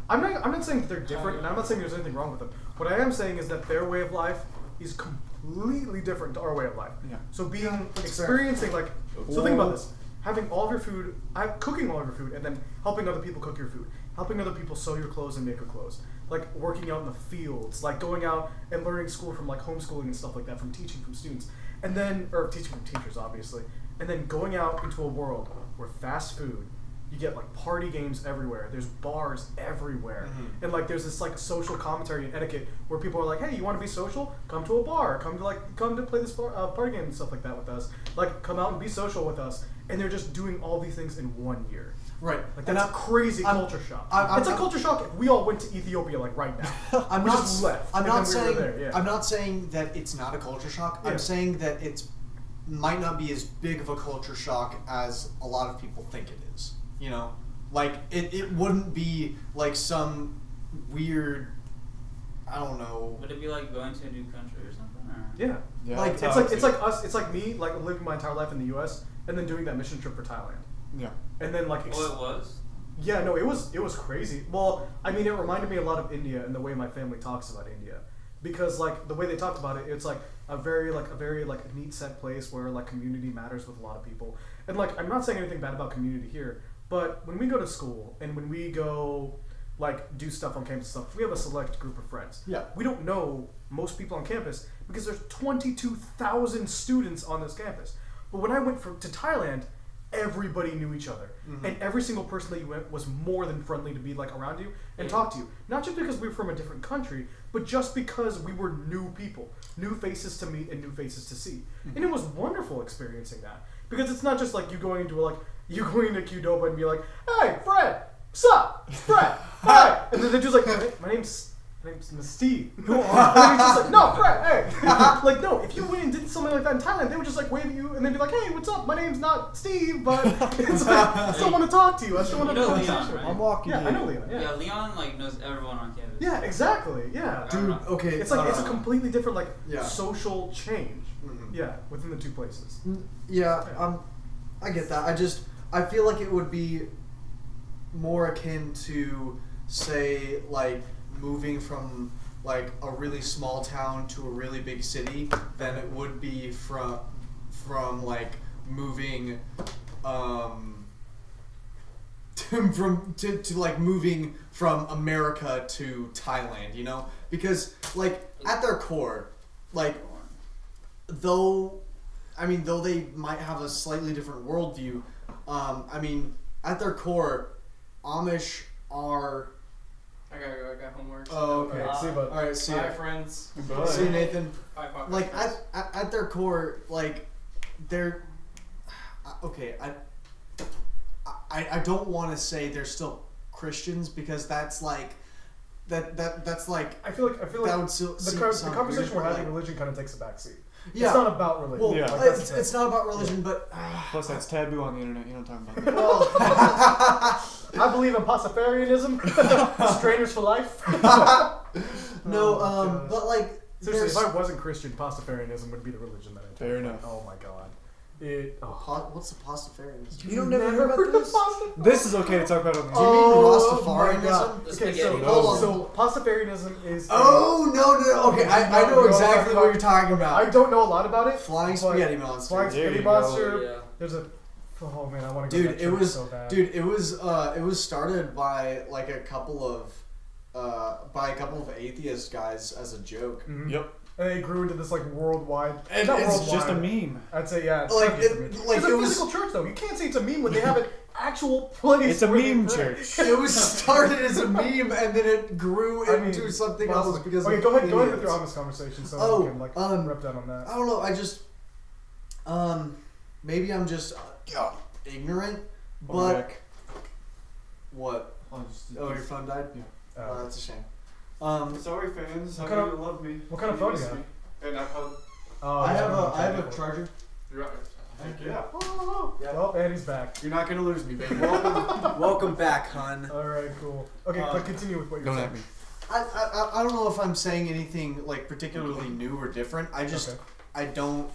I'm not saying that they're different, and I'm not saying there's anything wrong with them. What I am saying is that their way of life is completely different to our way of life. Yeah. So that's experiencing like, so think about this: having all of your food, cooking all of your food, and then helping other people cook your food, helping other people sew your clothes and make your clothes, like working out in the fields, like going out and learning school from like homeschooling and stuff like that, from teaching from students, and then or teaching from teachers, obviously, and then going out into a world where fast food. You get like party games everywhere. There's bars everywhere, and like there's this like social commentary and etiquette where people are like, "Hey, you want to be social? Come to a bar. Come to play this party game and stuff like that with us. Like, come out and be social with us." and they're just doing all these things in 1 year. Right. Like that's a crazy culture shock. It's a culture shock if we all went to Ethiopia like right now. I'm we not. just left. I'm and not then we saying. were there, yeah. I'm not saying that it's not a culture shock. Yeah. I'm saying that it's might not be as big of a culture shock as a lot of people think it is. You know, like it wouldn't be like some weird. I don't know. Would it be like going to a new country or something? Or? Yeah. Yeah, Like, that's how It's like us. It's like me, like living my entire life in the U.S. and then doing that mission trip for Thailand, Yeah. and then like. Oh, it was. Yeah, no, it was crazy. Well, I mean, it reminded me a lot of India and the way my family talks about India, because like the way they talked about it, it's like a very neat set place where like community matters with a lot of people. And like I'm not saying anything bad about community here, but when we go to school and when we go like do stuff on campus and stuff, we have a select group of friends. Yeah. We don't know most people on campus because there's 22,000 students on this campus. But when I went to Thailand, everybody knew each other, and every single person that you went was more than friendly to be like around you and talk to you. Not just because we were from a different country, but just because we were new people, new faces to meet and new faces to see. And it was wonderful experiencing that, because it's not just like you going into Qdoba and be like, "Hey, Fred, what's up, Fred? Hey," and then they're just like, "Hey, my name's Steve." Who are? And he's just like, "No, Fred, hey." Like, no, if you went and did something like that in Thailand, they would just like wave at you and then be like, "Hey, what's up? My name's not Steve, but it's like, I still want to talk to you. I still want to You know have a Leon, conversation." right? I'm walking Yeah, here. I know Leon. Yeah, Yeah. Leon like knows everyone on campus. Yeah, exactly. Yeah. Dude, Okay. It's like it's a completely different like Yeah. social change. Mhm. Yeah, within the two places. Yeah, I get that. I feel like it would be more akin to, say, like moving from like a really small town to a really big city than it would be from like moving to like moving from America to Thailand, you know? Because like at their core, like though they might have a slightly different worldview, I mean, at their core, Amish are. I gotta go. I got homework. Oh, okay. See you, bud. All right, see Bye, ya. friends. Bye. See you, Nathan. Bye, podcast Like friends. at their core, like they're okay. I don't want to say they're still Christians, because that's like that's like I feel like that would still the sound conversation weird, we're but, having, like, religion kind of takes a backseat. Yeah. It's not about religion. Well, Yeah. Like, that's the it's not about religion, but Plus, that's taboo on the internet. You don't talk about that. well, I believe in Pastafarianism, strainers for life. no, gosh. but like Seriously, if there's- I wasn't Christian, Pastafarianism would be the religion that I Fair took. enough. Oh my god. What's what's the Pastafarianism? You don't never heard about this? This is okay to talk about on the Do you mean Oh my Rastafarianism? God. The Okay, spaghetti so, hold on. so Pastafarianism is. Oh no! Okay, I know exactly what you're talking about. I don't know a lot about it. Flying but spaghetti monster. Flying There spaghetti you go. monster. Yeah. There's a. Oh man, I want to go. Dude, to that it church was so bad. it was started by like a couple of atheist guys as a joke. Mhm. Yep. And it grew into this like worldwide. And not it's It's worldwide. just a meme. I'd say yeah. It's Like, not just a it- meme. like, it's it a was- physical church though. You can't say it's a meme when they have an actual place. It's a where they meme pray. church. It was started as a meme and then it grew I mean, into something possibly. else because okay, of go ahead with idiots. your Amish conversation so Oh, we can like rep down on that. I don't know. I just maybe I'm just ignorant, but Back. what? Oh, your phone died. Yeah. Oh, that's a shame. Sorry, fans. What How kind do you love me? what kind of phone do you have? And I probably. Oh, I yeah, have a charger. You're right. Heck yeah. Well, and he's back. You're not gonna lose me, baby. Welcome back, hun. All right, cool. Okay, but continue with what you're Don't saying. at me. I don't know if I'm saying anything like particularly new or different. I just Okay. I don't.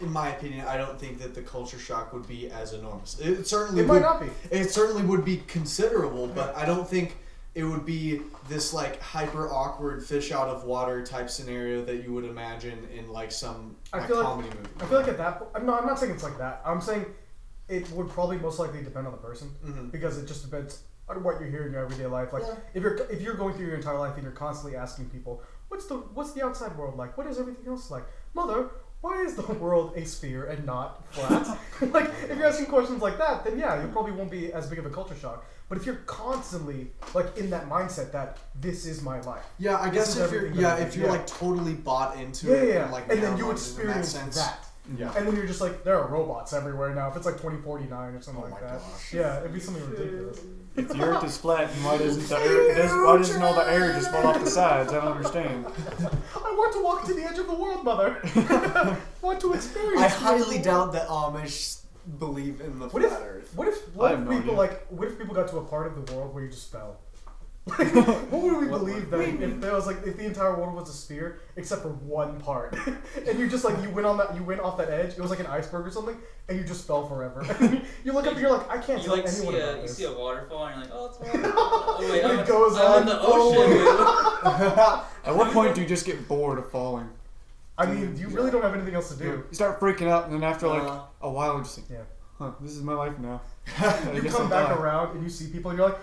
In my opinion, I don't think that the culture shock would be as enormous. It certainly It might would, not be. It certainly would be considerable, but I don't think it would be this like hyper awkward fish out of water type scenario that you would imagine in like some I like, feel like- comedy movie. I feel like at that point, no, I'm not saying it's like that. I'm saying it would probably most likely depend on the person Mhm. because it just depends on what you hear in your everyday life. Like Yeah. if you're going through your entire life and you're constantly asking people, what's the outside world like? What is everything else like? Mother, why is the world a sphere and not flat? Like if you're asking questions like that, then yeah, you probably won't be as big of a culture shock. But if you're constantly like in that mindset that this is my life, Yeah, I This guess is if you're everything that I do, if you're yeah. like totally bought into yeah, it yeah, and like and then you narrow-minded in experience sense, that. Yeah. And then you're just like, there are robots everywhere now. If it's like 2049 or something Oh like my that. gosh. Yeah, it'd be something ridiculous. If the Earth is flat, then why doesn't all the air just fall off the sides? I don't understand. I want to walk to the edge of the world, mother. I want to experience. I highly doubt that Amish believe in the What flat if? Earth. What if? I What have if no people idea. What if people got to a part of the world where you just fell? What would we believe that if there was if the entire world was a sphere except for one part, and you just you went off that edge, it was like an iceberg or something, and you just fell forever. You look up and you're like, I can't You tell like anyone see about you this. see a waterfall and you're like, oh, it's water. Oh wait, And it goes I'm on. in the Oh, ocean. At what point do you just get bored of falling? I mean, you really don't have anything else to do. You start freaking out, and then after Uh. a while, you just think, Yeah. huh, this is my life now. You come back around and you see people and you're like,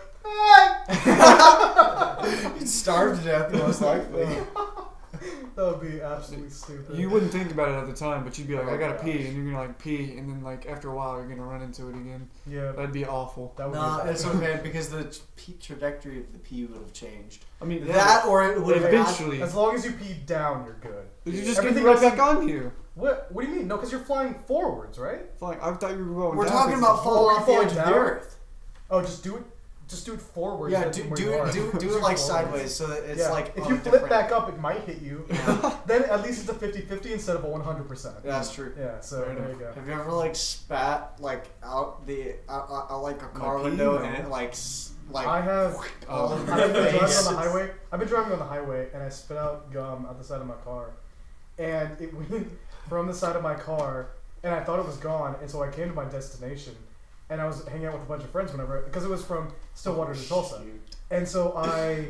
You'd starve to death, most likely. that would be absolutely stupid. You wouldn't think about it at the time, but you'd be like, Oh I gotta gosh. pee, and you're gonna pee, and then after a while, you're gonna run into it again. Yeah, That'd be awful. that would Nah, be it's okay because the trajectory of the pee would have changed. I mean, That or it would have eventually, As long as you pee down, you're good. you just get Everything right else back is- on you. What do you mean? No, because you're flying forwards, right? Fine, I thought you were going. We're down talking 'cause about it's- falling off the falling edge of the down? earth. Oh, just do it forwards. Yeah, than do where do you are. it do Just it like forwards. sideways so that it's Yeah, like if on you a flip different- back up, it might hit you. Then at least it's a 50-50 instead of a 100%. That's true. Yeah, so Fair there you go. Have you ever spat out like a car pee? window No. and it I have. all Oh. over I've your been driving face? on the highway. I've been driving on the highway, and I spit out gum out the side of my car, and it went from the side of my car, and I thought it was gone, and so I came to my destination, and I was hanging out with a bunch of friends because it was from Stillwater to Tulsa, and so I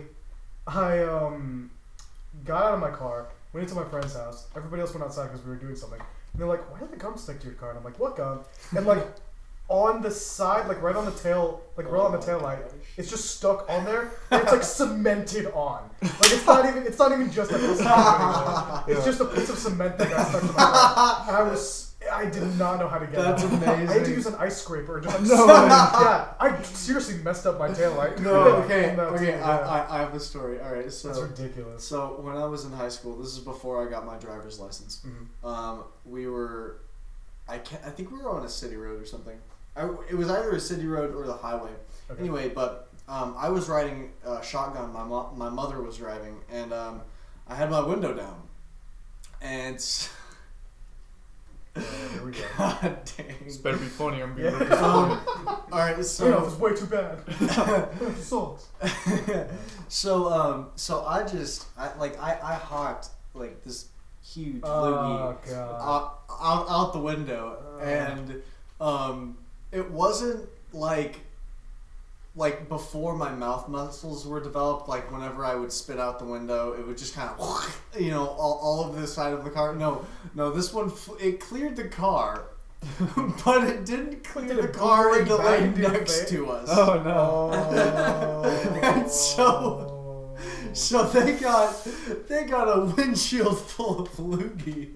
got out of my car, went into my friend's house. Everybody else went outside because we were doing something, and they're like, "Why did the gum stick to your car?" And I'm like, "What gum?" And on the side, right on the tail, right on the tail light, it's just stuck on there, and it's cemented on. It's not even just a piece of anymore. It's just a piece of cement that got stuck to my car. And I did not know how to get That's it out. I had to amazing. use an ice scraper. Just No. yeah, I seriously messed up my tail light. No, okay, No, okay. yeah. I have a story. All right, That's so ridiculous. so when I was in high school, this is before I got my driver's license. Mhm. We were, I think we were on a city road or something. It was either a city road or the highway. Okay. Anyway, but I was riding shotgun. My mother was driving, and I had my window down, and. Here we go. God dang. This better be funny. I'm being Yeah. really disappointed. All right, You know, so it's way too bad. It sucks. so I hopped this huge Oh loogie god. out the window, and it wasn't like before my mouth muscles were developed. Like whenever I would spit out the window, it would just kind of all of the side of the car. No, this one it cleared the car, but it didn't clear Did the it car in boomerang the back lane into your next face? to us. Oh no. And so they got a windshield full of loogie,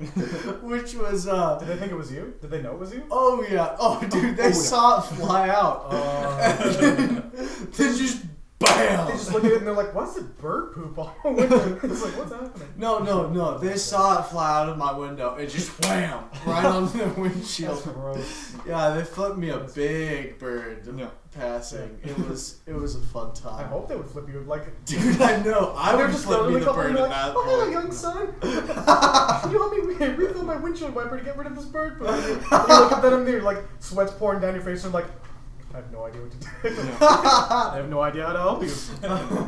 which was Did they think it was you? Did they know it was you? oh yeah, oh dude, they saw it fly out. Then just bam. They just look at it and they're like, "What's the bird poop on the window?" It's like, "What's happening?" No. They saw it fly out of my window. It just wham right on the windshield. That's gross. Yeah, they flipped me a big bird No. passing. It was a fun I time. hope they would flip you like. Dude, I know. I They're would just flip me elderly the couple bird and at they're like, that "Oh, hello, point. young son. Can you help me refill my windshield wiper to get rid of this bird poop?" And you look at them and they're like, sweat's pouring down your face, and like, I have no idea what to do. I have no idea how to help you.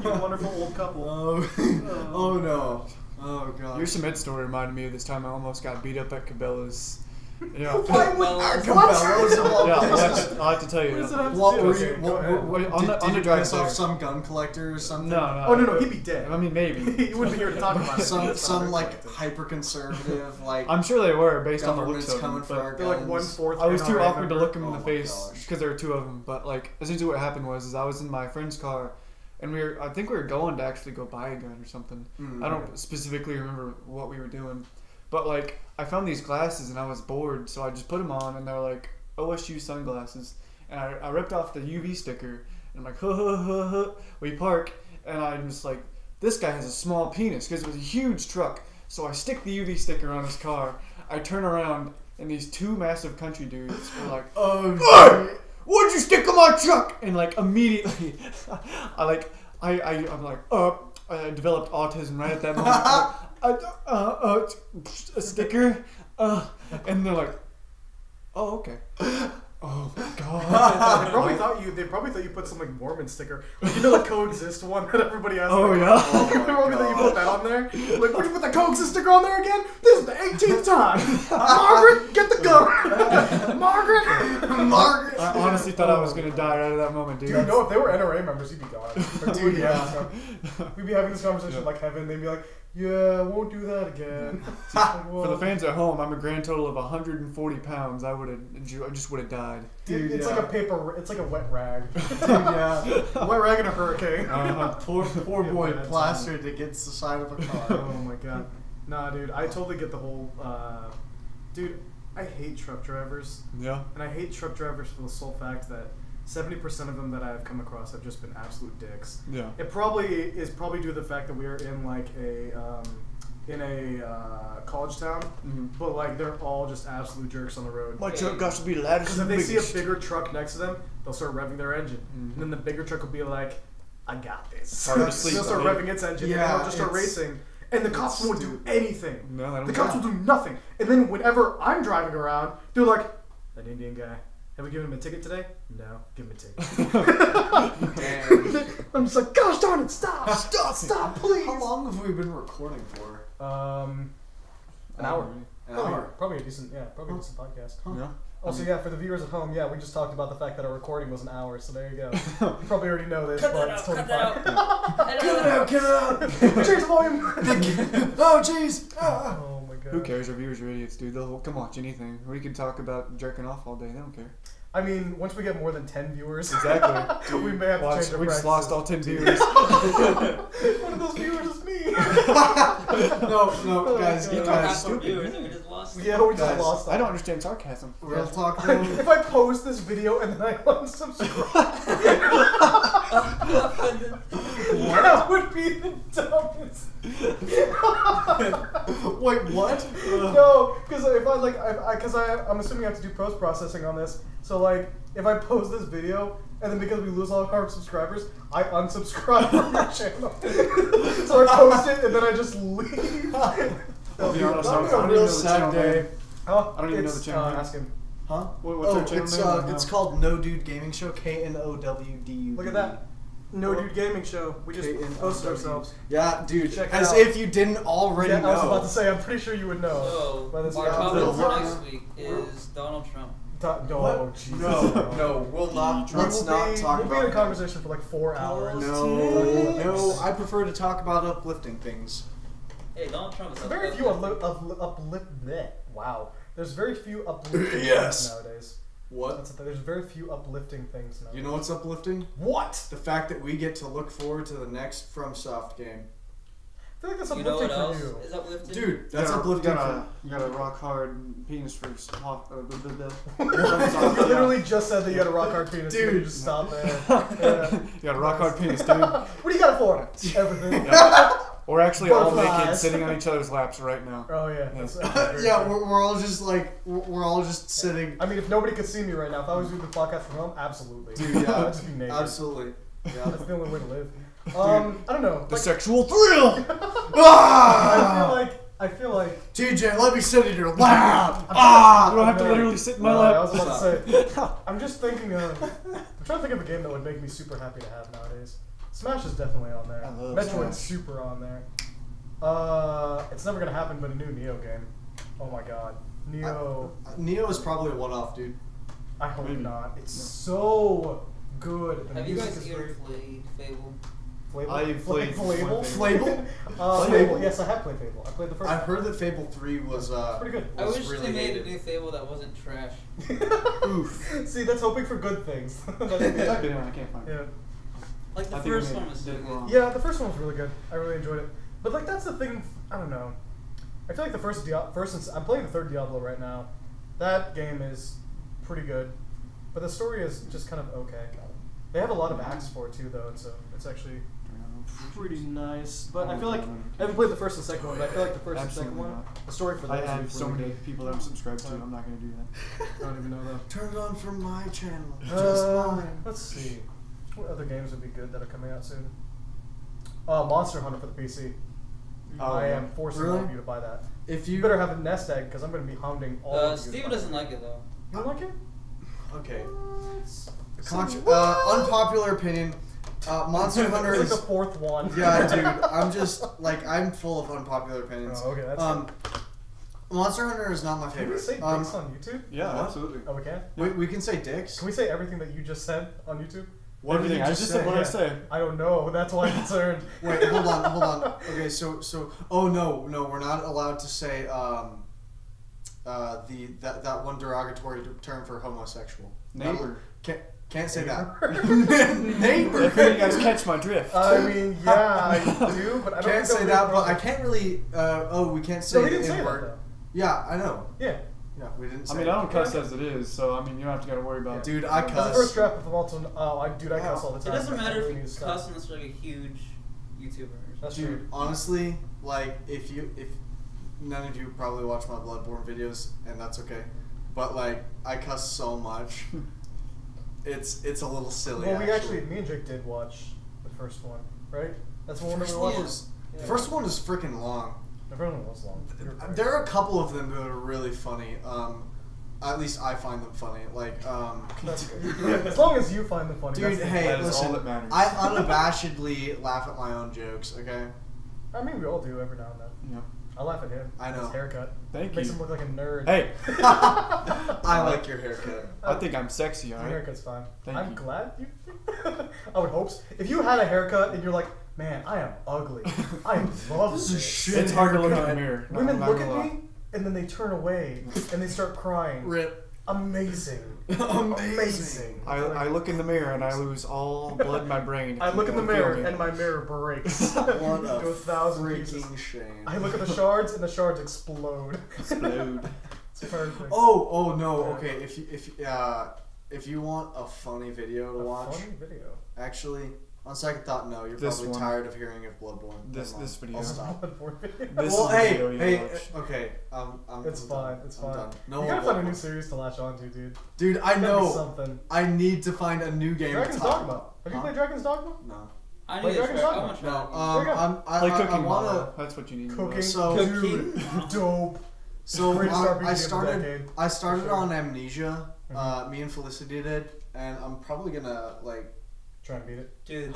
You wonderful old couple. Oh no. Oh god. Your cement story reminded me of this time I almost got beat up at Cabela's. Yeah. Why would Cabela's. Cabela's of all Yeah, places? I'll have to tell you. What does it have to What do? were Okay, you? go ahead. On the Did you drive piss off there. some gun collector or something? No. Oh no, he'd be dead. I mean, maybe. He wouldn't be here to talk about it. Some like hyper conservative like I'm sure they were based on the looks government's of them. coming for But our They're like guns. 1/4. I was too NRA awkward to member. look him in Oh the my face gosh. because there were two of them. But like, essentially what happened was I was in my friend's car, and I think we were going to actually go buy a gun or something. Mm. I don't specifically remember what we were doing, but like I found these glasses and I was bored, so I just put them on, and they're like OSU sunglasses, and I ripped off the UV sticker, and I'm like, huh. We park, and I'm just like, this guy has a small penis because it was a huge truck. So I stick the UV sticker on his car. I turn around, and these two massive country dudes were like, Oh, "Hey, what'd you stick on my truck?" And like immediately, I'm like, I developed autism right at that moment. A sticker, and they're like, "Oh, okay." Oh my god! They probably thought you put some like Mormon sticker, like you know the coexist one that everybody has. Oh, like, yeah. They probably thought you put that on there. Like, would you put the coexist sticker on there again? This is the 18th time. Margaret, get the gun. Margaret. I honestly thought I was gonna die right at that moment, dude. Dude, no, if they were NRA members, you'd be gone. Like, Dude, yeah. We'd be having this conversation like heaven. They'd be like, "Yeah, I won't do that again." Like, For the fans at home, I'm a grand total of 140 pounds. I just would have died. Dude, it's like a paper. It's like a wet rag. Dude, yeah. A wet rag in a hurricane. Poor boy Yeah, that's plastered against the side of a car. Oh my god. Nah, dude, I totally get the whole. Dude, I hate truck drivers, Yeah. and I hate truck drivers for the sole fact that 70% of them that I've come across have just been absolute dicks. Yeah. It probably is due to the fact that we are in like a college town, but like they're all just absolute jerks on the road. My truck got to be the loudest. Because if and they see biggest. a bigger truck next to them, they'll start revving their engine, and then the bigger truck will be like, "I got this." Hard to sleep, They'll start right? revving its engine, and Yeah, they'll just start it's- racing, and the cops won't do stupid. anything. No, I don't The cops will do nothing. And then whenever I'm driving around, they're like, "That Indian guy, have we given him a ticket today? No, give him a ticket." Damn. I'm just like, "Gosh darn it, stop, please." How long have we been recording for? An hour. An hour. Probably a decent podcast. Yeah. Also, yeah, for the viewers at home, yeah, we just talked about the fact that our recording was an hour, so there you go. You probably already know this, but it's totally fine. Get it out! Change the volume! Oh, jeez! Ah. Oh my god. Who cares? Our viewers are idiots, dude. They'll come watch anything. We can talk about jerking off all day. They don't care. I mean, once we get more than 10 viewers, Exactly. we may have to change our We just lost all 10 viewers. One of those viewers is me. No, guys, You you don't guys. Stupid. Viewers and we just lost. Yeah, we just Guys, lost them. I don't understand sarcasm. Real talk though. If I post this video and then I unsubscribe, that would be the dumbest. Wait, what? No, because if I like, I'm assuming I have to do post processing on this. So like, if I post this video and then because we lose all of our subscribers, I unsubscribe from your channel. So I post it and then I just leave. I'll be honest, That'll be I a don't real even know the sad channel day. name. Oh, I don't even know the channel name. Ask him. Huh? What's our channel name? It's called Knowdude Gaming Show. KNOWDUD. Look at that. Knowdude Gaming Show. We just posted ourselves. Yeah, dude. Check it as out. if you didn't already Yeah, know. I was about to say, I'm pretty sure you would know. So, by this our time. topic Little for Rock. next week is Donald Trump. No, Jesus. No, we'll not. Let's not talk We'll be about in a that. conversation for like 4 hours. No. I prefer to talk about uplifting things. Hey, Donald Trump is Very few Wow. There's very few uplifting Yes. things nowadays. What? That's the thing. There's very few uplifting things nowadays. You know what's uplifting? What? The fact that we get to look forward to the next FromSoft game. I feel like that's You know uplifting what else for you. is uplifting? Dude, that's uplifting. You got a rock hard penis for You literally just said that you had a rock hard penis. Dude. You just stop there. Yeah. You got a rock hard penis, dude. What do you got it for? Everything. We're actually all naked, Butterflies. sitting on each other's laps right now. Oh yeah. That's, Yeah, we're all just like we're all just sitting. I mean, if nobody could see me right now, if I was doing the podcast from home, absolutely. Dude, yeah, I'd just be naked. absolutely. Yeah. That's the only way to live. I don't know. The Like, sexual thrill! Ah! I feel like. TJ, let me sit in your lap. You Ah! don't have to No. literally sit in my I lap. was about to say. I'm just thinking of. I'm trying to think of a game that would make me super happy to have nowadays. Smash is definitely on there. I love Metroid's Smash. super on there. It's never gonna happen, but a new Neo game. Oh my god, Neo. Neo is probably a one-off, dude. I hope Maybe. not. It's so good. The Have you music guys is ever very. played Fable? Fable? I've played Fable. Flable? Fable. Yes, I have played Fable. I played the first. I've heard that Fable 3 was Pretty good. I was wish really they made hated. a new Fable that wasn't trash. Oof. See, that's hoping for good things. That's I good. can't find it. Yeah. Like the I think first we one was so did it good. wrong. Yeah, the first one was really good. I really enjoyed it. But like that's the thing. I don't know. I feel like the first I'm playing the third Diablo right now. That game is pretty good, but the story is just kind of okay. They have a lot of acts for it too, though, and so it's actually pretty nice. But I feel like I haven't played the first and second one. But I feel like the first and second one, the story for I those have is so really many good. people that I'm subscribed to. I'm not gonna do that. I don't even know though. Turn it on for my channel. Just mine. Let's see. What other games would be good that are coming out soon? Monster Hunter for the PC. I am forcing all of you to buy that. If You better have a nest egg because I'm going to be hounding all of you. Steve to buy doesn't it. like it though. You don't like it? Okay. What? Unpopular opinion. Monster Hunter It's is. like the fourth one. Yeah, dude. I'm just like I'm full of unpopular opinions. Oh, okay, that's Monster Hunter is not my Can we favorite. say dicks on YouTube? Yeah, What? absolutely. Oh, we can? We can say dicks. Can we say everything that you just said on YouTube? What did Everything. you I just just say? said what I say. I don't know. That's why I'm concerned. Wait, hold on. Okay, so oh no, we're not allowed to say that one derogatory term for homosexual. Neighbor. Can't say that. I Neighbor. think you guys catch my drift. I mean, yeah, I do, but I don't Can't think say that, but I can't really. We can't say No, we the didn't say that N-word. though. Yeah, I know. Yeah. Yeah, we didn't say I mean, I don't cuss as it is, so I mean, you don't have to gotta worry about it. Dude, I As a cuss. first draft of Multon, I cuss all the It time. doesn't I matter really if need you to stop. cuss unless you're like a huge YouTuber. That's Dude, true. honestly, like if none of you probably watch my Bloodborne videos, and that's okay, but like I cuss so much, it's a little silly. Well, me and Jake did watch the first one, right? That's the one that we watched. The first one is freaking long. The first one was long. You're right. There are a couple of them that are really funny. At least I find them funny. Like, That's good. As long as you find them funny. dude, that's hey, That is listen, all that matters. I unabashedly laugh at my own jokes. Okay, I mean, we all do every now and then. Yeah. I laugh at him. I know. His haircut. Thank Makes you. him look like a nerd. Hey, I like your haircut. I think I'm sexy, Your alright? haircut's fine. Thank I'm you. glad you think. I would hope so. If you had a haircut and you're like, man, I am ugly. I love This is this. shit. It's hard to look in the haircut. mirror. No, Women I'm not look gonna at lie. me and then they turn away and they start crying. Rip. Amazing. Amazing. I look in the mirror and I lose all blood in my brain. I look in the I feel mirror good. and my mirror breaks What into a 1,000 pieces. freaking shame. I look at the shards and the shards explode. Explode. It's perfect. Oh no. Okay, if you want a funny video to A watch, funny video. actually, on second thought, no, you're This probably one. tired of hearing of Bloodborne. This Never mind. video. I'll stop. This Well, is the hey, video you hey, watch. okay. It's I'm fine. done. It's I'm fine. done. No You more gotta find a new Bloodborne. series to latch on to, dude. Dude, I Gotta be know. something. I need to find a new game. Dragon's to talk Dogma. about. Have you Huh? played Dragon's Dogma? No. I Like need to Dragon's try. I Dogma? want to try. No. There you go. I Play Cooking I wanna. Mama. That's what you need to do. Cooking. So, Dude, dope. So Greatest RPG of I the started. decade, I started for sure. on Amnesia. Mhm. Me and Felicity did, and I'm probably gonna like. Try and beat it. Dude,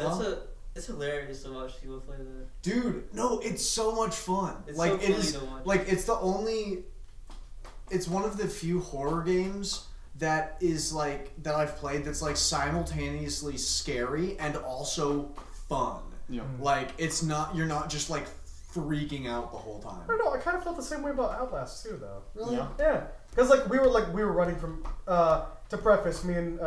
it's hilarious to watch people play that. Dude, no, it's so much fun. It's like so it funny is. to watch. Like it's the only. It's one of the few horror games that is like that I've played that's like simultaneously scary and also fun. Yeah. Like it's not. You're not just like freaking out the whole time. I don't know. I kind of felt the same way about Outlast too, though. Really? Yeah. Yeah, because we were running from. To preface, me and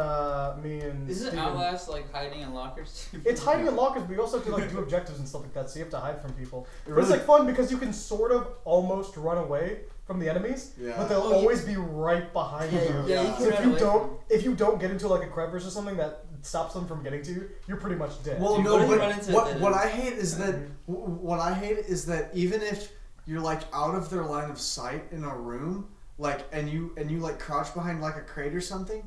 Isn't Steven- Outlast like hiding in lockers? It's hiding in lockers, but you also have to like do objectives and stuff like that, so you have to hide from people. It But it's really- like fun because you can sort of almost run away from the enemies, Yeah. but they'll Oh, you- always be right behind you. Yeah, you Yeah. can So run away if you don't get into like a crevice or something that stops them from getting to you, you're pretty much dead. Well, Dude, no, what if you but run into what, the- what I hate is that Mhm. what I hate is that even if you're like out of their line of sight in a room, like and you like crouch behind like a crate or something,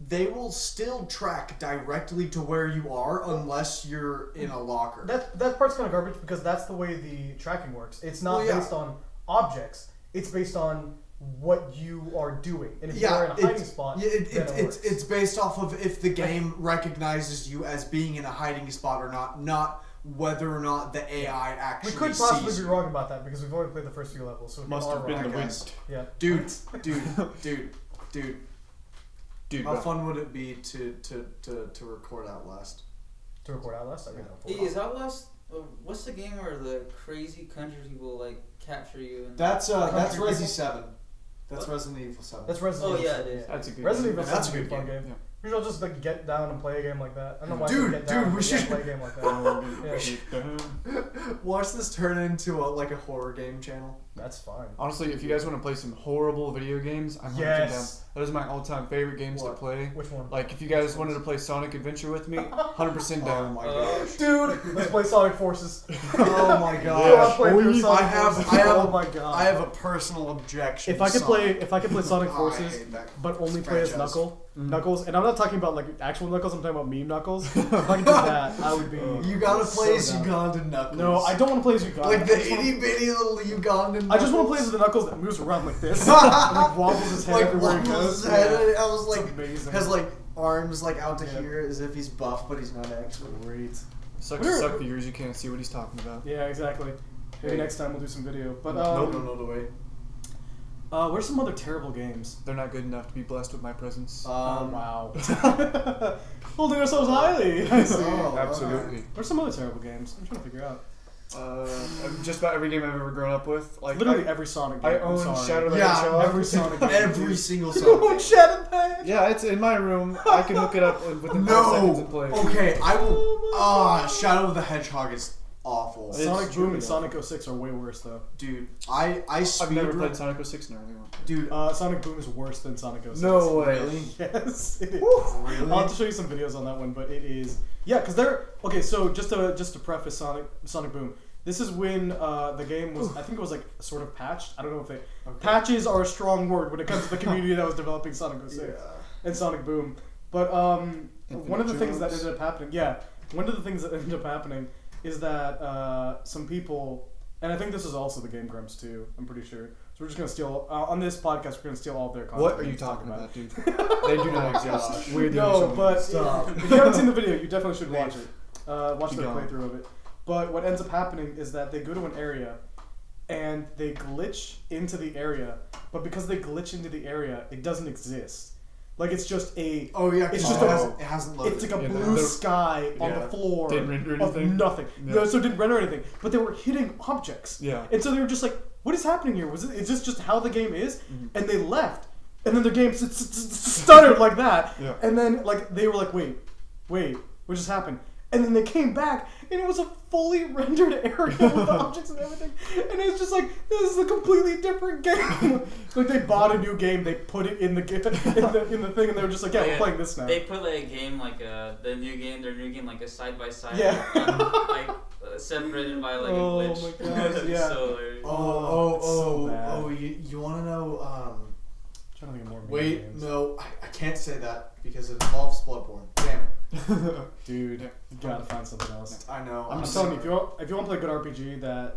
they will still track directly to where you are unless you're in a locker. That part's kind of garbage because that's the way the tracking works. It's not Well, yeah. based on objects. It's based on what you are doing. And if you're yeah, in a hiding spot, yeah, then it works. it's based off of if the game recognizes you as being in a hiding spot or not whether or not the AI actually We could possibly sees be you. wrong about that because we've only played the first few levels. So if Must we are have been wrong, the I wind. guess. Yeah, Dude. Dude, How bro. fun would it be to record Outlast? To record Outlast, I mean, Hey, is Outlast? What's the game where the crazy country people like capture you? And That's Country Resi People? 7. That's What? Resident Evil 7. That's Resident Oh, Evil. yeah, it is. That's a good Resident game. Evil That's 7 a is good fun game. game. We should all just like get down and play a game like that. I don't know why. Dude, get down, we but yeah, should- play a game like that. Watch this turn into a horror game channel. That's fine. Honestly, if you guys want to play some horrible video games, I'm 100% down. Yes. Those are my all-time favorite games What? to play. Which one? Like, if you guys wanted to play Sonic Adventure with me, 100% Oh down. my gosh. Dude, let's play Sonic Forces. Oh my Yeah, gosh. play through Sonic I have Forces. Oh my god. I have a personal objection. If I to could play, Sonic. if I could play Sonic I Forces, hate that but only play as franchise. Knuckles, and I'm not talking about like actual Knuckles. I'm talking about meme Knuckles. If I could do that, I would be. You gotta play as so down. Ugandan Knuckles. No, I don't want to play as Uganda. Like the I just wanna- itty bitty little Ugandan Knuckles. I just want to play as the Knuckles that moves around like this, and like wobbles his head like everywhere he wobbles goes. his head. Yeah. I was It's like, amazing. has like arms like out to Yeah. here as if he's buff, but he's not actually. Great. Sucks to suck figures, you can't see what he's talking about. Yeah, exactly. Maybe Hey. next time we'll do some video. But No way. where's some other terrible games? They're not good enough to be blessed with my presence. Wow. Holding ourselves highly. I see. Oh, Absolutely. Where's some other terrible games? I'm trying to figure out. Just about every game I've ever grown up with. Like Literally every Sonic game. I I'm own sorry. Shadow the Yeah, Hedgehog. every Sonic game. Every single You Sonic. own Shadow the Hedgehog? Yeah, it's in my room. I can hook it up within 5 seconds and play. Okay, I will. Oh my Shadow of the Hedgehog is awful. It's Sonic Boom truly and Sonic 06 are way worse though. Dude, I I've never speedrun- played Sonic 06 in a really long time. Dude, Sonic Boom is worse than Sonic 06. No way. Really? Yes, it is. Really? I'll have to show you some videos on that one, but it is. Yeah, because they're okay. So just to preface Sonic Boom, this is when the game was. I think it was like sort of patched. I don't know if they patches are a strong word when it comes to the community that was developing Sonic 06 and Sonic Boom. But one of the things that ended up happening, one of the things that ended up happening is that some people, and I think this is also the Game Grumps too. I'm pretty sure. So we're just gonna steal on this podcast. We're gonna steal all of their content. What are and you talk talking about, dude? it. They do not exist. We're the No, only but Stop. if you haven't seen the video, you definitely should watch Leave. it. Watch Keep their going. playthrough of it. But what ends up happening is that they go to an area and they glitch into the area, but because they glitch into the area, it doesn't exist. Like it's just a Oh yeah, It's it's just just a- it hasn't loaded. it's like a Yeah, blue they're- sky on yeah. the floor Didn't render of anything? nothing. Yeah. No, so it didn't render anything. But they were hitting objects. Yeah. And so they were just like, what is happening here? Is this just how the game is? Mm-hmm. And they left. And then the game stuttered like that. Yeah. And then like they were like, wait, what just happened? And then they came back, and it was a fully rendered area with objects and everything. And it's just like, this is a completely different game. Like they bought a new game, they put it in the in the thing, and they were just like, yeah, we're playing this now. They put like a game like their new game like a side by side. Yeah. Separated by like Oh a glitch. my gosh, It's yeah. so hilarious. It's so bad. You want to know? trying to think of more meme Wait, games. no, I can't say that because it involves Bloodborne. Damn it. Dude, you gotta find something else. I know. I'm just telling you, if you want to play a good RPG that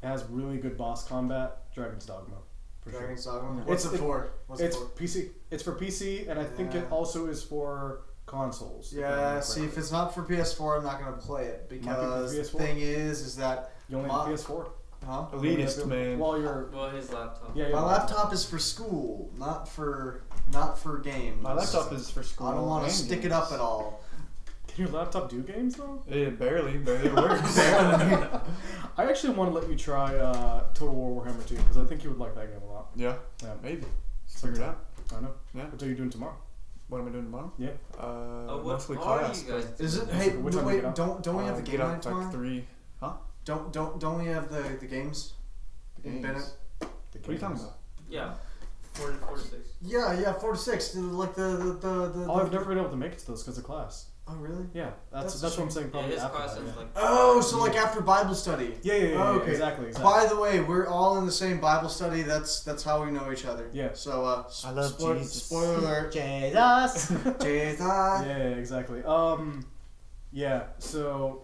has really good boss combat, Dragon's Dogma. For Dragon's sure. Dogma. Yeah. What's It's- it for? What's It's it for? PC. It's for PC, and I think it Yeah. also is for consoles. if I Yeah, remember see, if correctly. it's not for PS4, I'm not gonna play it Might be for because the PS4. thing is that You only have PS4. huh? Elitist, man. While you're Well, his laptop. yeah, My laptop is for school, not for games. My laptop is for school. I don't want to and stick it games. up at all. Can your laptop do games though? It barely works. I actually want to let you try Total War Warhammer 2 because I think you would like that game a lot. Yeah, Yeah, maybe. Let's figure it out. I know. Yeah. What are you doing tomorrow? What am I doing tomorrow? Yeah. What Mostly are class. you guys but- Is it? That's Hey, what time we wait! get up? Don't we have the get game up night like tomorrow? 3. Don't we have the games? In Bennett? Games. What are you talking about? Yeah. 46. Yeah, 4 to 6. Like the. Oh, I've never been able to make it to those because of class. Oh really? Yeah, That's that's a what I'm shame. saying. Yeah, Probably his after class that, is yeah. like. Oh, so like after Bible study. Yeah, Oh, okay. exactly. By the way, we're all in the same Bible study. That's how we know each other. Yeah. So I love Jesus. Spoiler alert. Jesus. Jesus. Yeah, exactly. Yeah. So.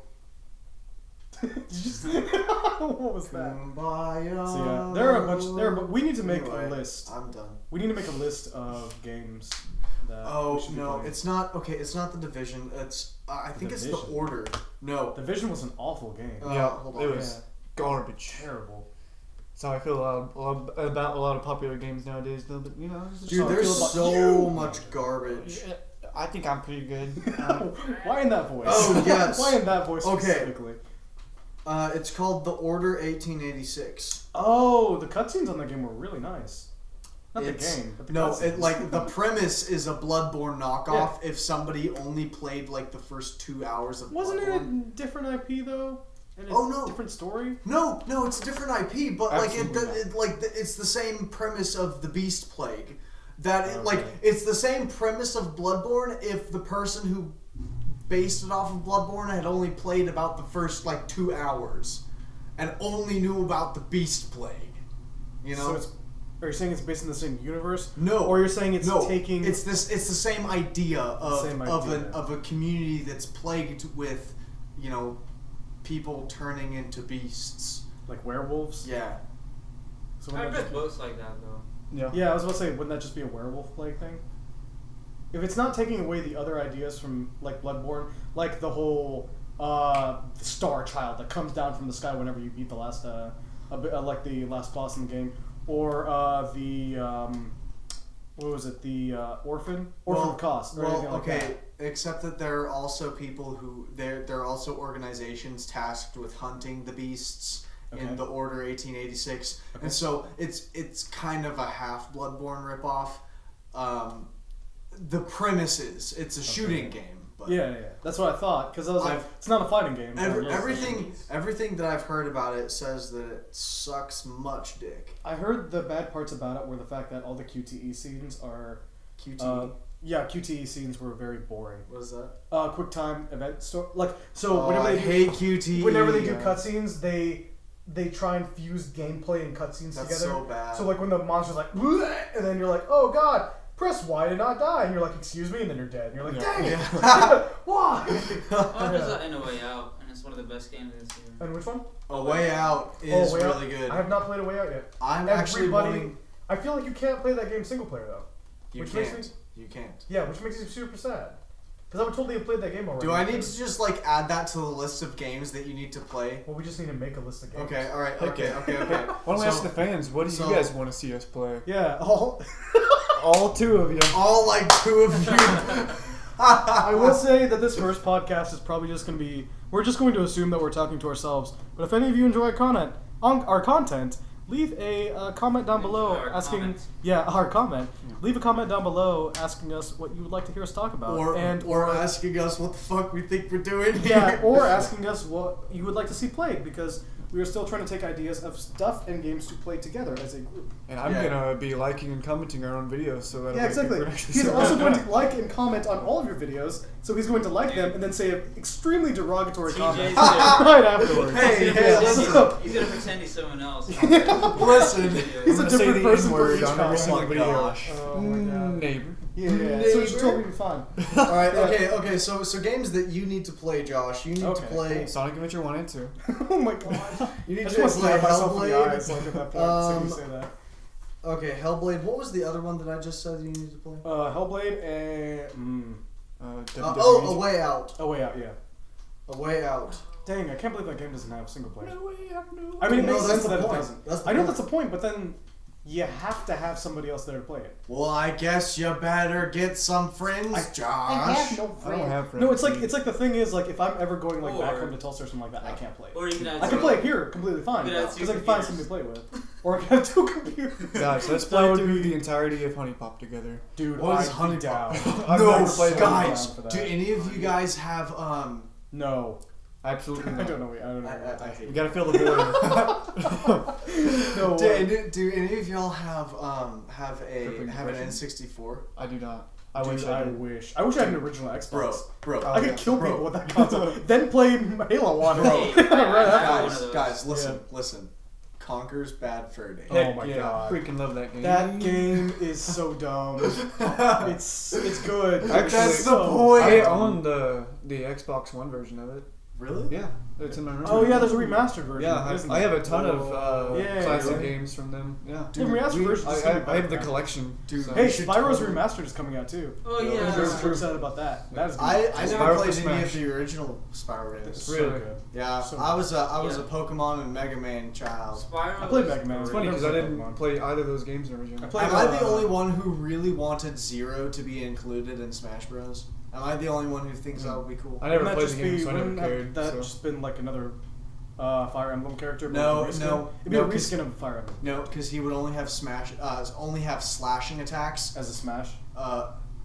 Did you just- what was that? Kumbaya. So yeah, there are a bunch. We need to make Anyway, a list. I'm done. We need to make a list of games that. we Oh should be no, playing. it's not. Okay, it's not the Division. It's I think it's the Division. Order. No. The Vision was an awful game. Yeah, hold on. it was garbage. Terrible. That's how I feel about a lot of popular games nowadays, though. But you know, it's just Dude, how I there's feel about so you. much garbage. Yeah, I think I'm pretty good. Why in that voice? Oh, yes. Why in that voice Okay. specifically? It's called The Order 1886. Oh, the cutscenes on that game were really nice. Not the game, but the no, cutscenes. it like the premise is a Bloodborne knockoff. If somebody only played like the first 2 hours of Wasn't it a Bloodborne. different IP though? And Oh, no. different story. No, it's a different IP, but Absolutely it's the same premise of the Beast Plague. That Okay. it's the same premise of Bloodborne if the person who based it off of Bloodborne had only played about the first like 2 hours and only knew about the Beast Plague. You know? So it's. Are you saying it's based in the same universe? No. Or you're saying it's taking. It's the same idea of a community that's plagued with, you know, people turning into beasts. Like werewolves? Yeah. So I wouldn't that read just books like that though. Yeah. yeah, I was about to say, wouldn't that just be a werewolf plague thing? If it's not taking away the other ideas from like Bloodborne, like the whole star child that comes down from the sky whenever you beat the last like the last boss in the game, or the what was it, the orphan of cost, or anything like that. Except that there are also people who there are also organizations tasked with hunting the beasts in the Order 1886, and so it's kind of a half Bloodborne ripoff. The premise is it's a shooting game. But Yeah, that's what I thought, because I was like, it's not a fighting game. everything that I've heard about it says that it sucks much dick. I heard the bad parts about it were the fact that all the QTE scenes are QTE. QTE scenes were very boring. What is that? Quick time event store, whenever I they hate QTE. whenever they do cutscenes, they try and fuse gameplay and cutscenes That's together. so bad. So like when the monster's like, "Bleh," and then you're like, oh god, press Y to not die, and you're like, excuse me, and then you're dead, and you're like, dang it, why? Oh, there's that in A Way Out, and it's one of the best games this year. And which one? A Way Out is Way Out? really good. I have not played A Way Out yet. I'm actually wanting. I feel like you can't play that game single player though. You which makes can't. me- You can't. Yeah, which makes me super sad. Because I would totally have played that game already. Do I need to just like add that to the list of games that you need to play? Well, we just need to make a list of games. Okay, all right, Heck okay. Why don't we ask the fans? What do you guys want to see us play? Yeah, All two of you. all like two of you? I will say that this first podcast is probably just going to be... We're just going to assume that we're talking to ourselves. But if any of you enjoy our content, leave a comment down below asking... Comments. Yeah, our comment. Leave a comment down below asking us what you would like to hear us talk about. Or asking us what the fuck we think we're doing here. Yeah, or asking us what you would like to see played, because we are still trying to take ideas of stuff and games to play together as a group. And I'm gonna be liking and commenting our own videos, so that Yeah, exactly. He's also going to like and comment on all of your videos, so he's going to like them and then say an extremely derogatory comment right afterwards. Hey, He's listen. gonna pretend he's someone else. Listen. He's a different person for each on every comment. single Oh my video. gosh. Oh my god. Neighbor. Yeah, so it should totally be fun. All right, okay. So games that you need to play, Josh. You need to play. Sonic Adventure 1 and 2. Oh my god. You need I to just want to play stab myself in the eyes Hellblade. like at that point, so you say that. Okay, Hellblade. What was the other one that I just said you needed to play? Hellblade and... A Way Out. Oh, Way Out, yeah. A Way Out. Dang, I can't believe that game doesn't have single player. No way, no I mean, it No, makes that's sense the that it point. doesn't. That's the I know point. that's the point, but then you have to have somebody else there to play it. Well, I guess you better get some friends, Josh. no I don't have friends. No, it's like the thing is, like, if I'm ever going like back Or- home to Tulsa or something like that, I can't play it. Or you can have I can play it here completely fine You could have because two I can find computers. somebody to play with, or I can have two computers. Guys, let's That play would through be- the entirety of Honey Pop together. Dude, What is I'd be Honey down. Pop? I've No, never played guys. Honey Pop. Do any of you guys have No, Absolutely I not. don't know. I don't know. I hate You gotta fill the void. No. Do any of y'all have Gripping an depression? N64? I do not. I Dude, wish I did. wish. I wish I had an original Xbox. Bro. I could yeah. kill Bro. people with that console, then play Halo on it. Hey, right I after. one of those. Guys, listen. Conker's Bad Fur Day. Oh Heck my yeah, God. freaking love that game. That game is so dumb. It's good. Actually, That's the point. I own the Xbox One version of it. Really? Yeah, it's in my room. Oh yeah, there's a remastered version. Yeah, isn't I have there? a ton of Yeah, classic really? games from them. Yeah, Dude, remastered version. I have the collection. Dude, so. Hey, You should Spyro's totally- Remastered is coming out too. Oh Yeah. yeah. I'm super excited about that. That is good. I Spyro never for played any Smash. of the original Spyro It's games. so Really? good. Yeah, So I was a Yeah. Pokemon and Mega Man child. Spyro. I played Mega Man. It's funny because I didn't play either of those games originally. I played- Am I the only one who really wanted Zero to be included in Smash Bros? Am I the only one who thinks that would be cool? I never Wouldn't played that the game, just so I never wouldn't cared. That so. just been like another Fire Emblem character. But No, with a reskin. no, It'd be no, a 'cause- reskin of Fire Emblem No, because he would only have slashing attacks. as a Smash.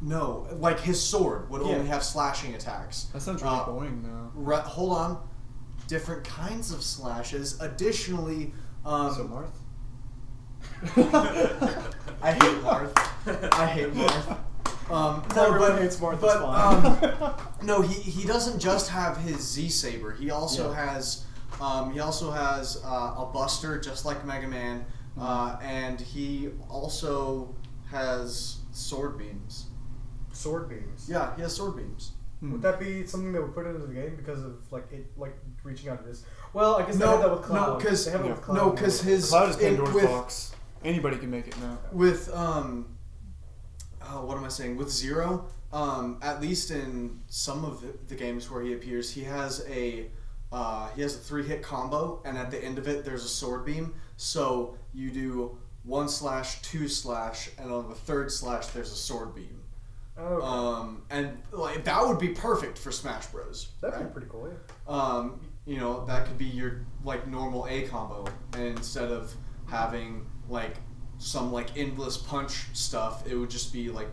No, like his sword would Yeah. only have slashing attacks. That sounds really boring though. Hold on, different kinds of slashes. Additionally, So Marth? I hate Marth. I hate Marth. Everyone hates Marth. but It's fine. no, he doesn't just have his Z Saber. He also Yeah. has a Buster, just like Mega Man, and he also has sword beams. Sword beams. Yeah, he has sword beams. Would that be something they would put into the game because of reaching out to this? Well, I guess they No, have that with Cloud. no, 'cause- they have it with Cloud. No, because his Cloud is Pandora's with box. Anybody can make it now. with what am I saying? With Zero, at least in some of the games where he appears, he has a 3-hit combo, and at the end of it, there's a sword beam. So you do 1 slash, 2 slash, and on the 3rd slash, there's a sword beam. Oh, And like that would be perfect for Smash Bros. that'd right? be pretty cool. Yeah. That could be your like normal A combo, and instead of having like some like endless punch stuff, it would just be like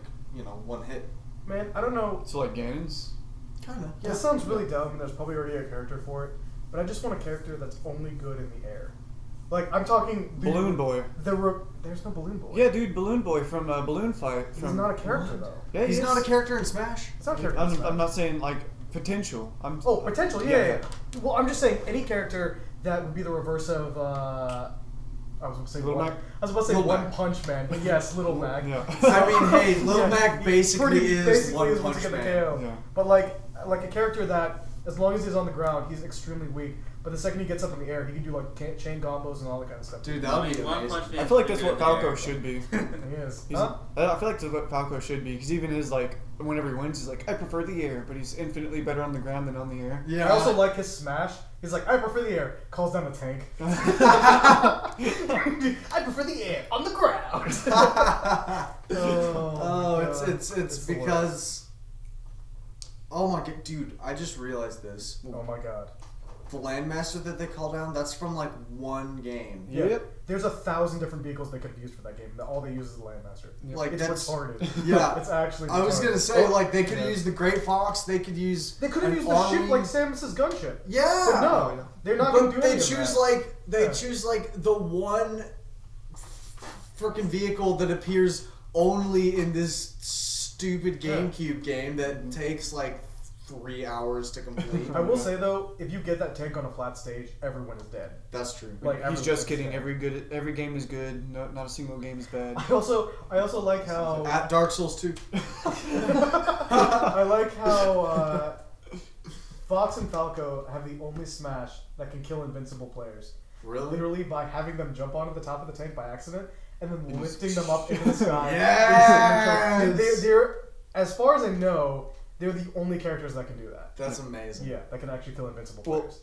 one hit. Man, I don't know. So like Ganon's? Kinda. Yeah. This sounds really dumb, and there's probably already a character for it. But I just want a character that's only good in the air. Like I'm talking Balloon Boy. There's no Balloon Boy. Yeah, dude, Balloon Boy from Balloon Fight. He's From not a character though. Yeah, he He's is. not a character in Smash. It's not a character. in Smash. I'm not saying like potential. Oh, potential. Yeah. Well, I'm just saying any character that would be the reverse of. I was about to say Little one. Mac? I was about to say Little One Mac. Punch Man, but yes, Little Mac. Yeah. I mean, hey, Lil Yeah, Mac he basically is One once Punch you get the Man. KO. Yeah. But like a character that, as long as he's on the ground, he's extremely weak. But the second he gets up in the air, he can do like chain combos and all that kind of stuff. Dude, that would be One amazing. Punch Man I feel like is that's what pretty good Falco there. should be. He is. He's, Huh? I feel like that's what Falco should be, because even his like whenever he wins, he's like, I prefer the air, but he's infinitely better on the ground than on the air. Yeah. I also like his smash. He's like, I prefer the air. Calls down the tank. I prefer the air on the ground. Oh, God. it's the worst. because. Oh my god, dude! I just realized this. Oh my god. The Landmaster that they call down, that's from like one game. Yeah. Yep. There's 1,000 different vehicles they could have used for that game. All they use is the Landmaster. Like It's that's. retarded. Yeah. It's actually. I was retarded. gonna say like they could Yeah. use the Great Fox. They could use. They could have an used the ship army. like Samus's gunship. Yeah. But no, they're not going to But do they any of choose that. like Yeah. choose like the one freaking vehicle that appears only in this stupid Yeah. GameCube game that takes like 3 hours to complete. I will say though, if you get that tank on a flat stage, everyone is dead. That's true. Like He's everyone just is kidding. dead. Every game is good. No, not a single game is bad. I also like how At Dark Souls 2. I like how Fox and Falco have the only Smash that can kill invincible players. Really? Literally by having them jump onto the top of the tank by accident and then lifting them up into the sky. Yes! And they're, as far as I know, they're the only characters that can do that. That's amazing. Yeah, that can actually kill invincible Well, players.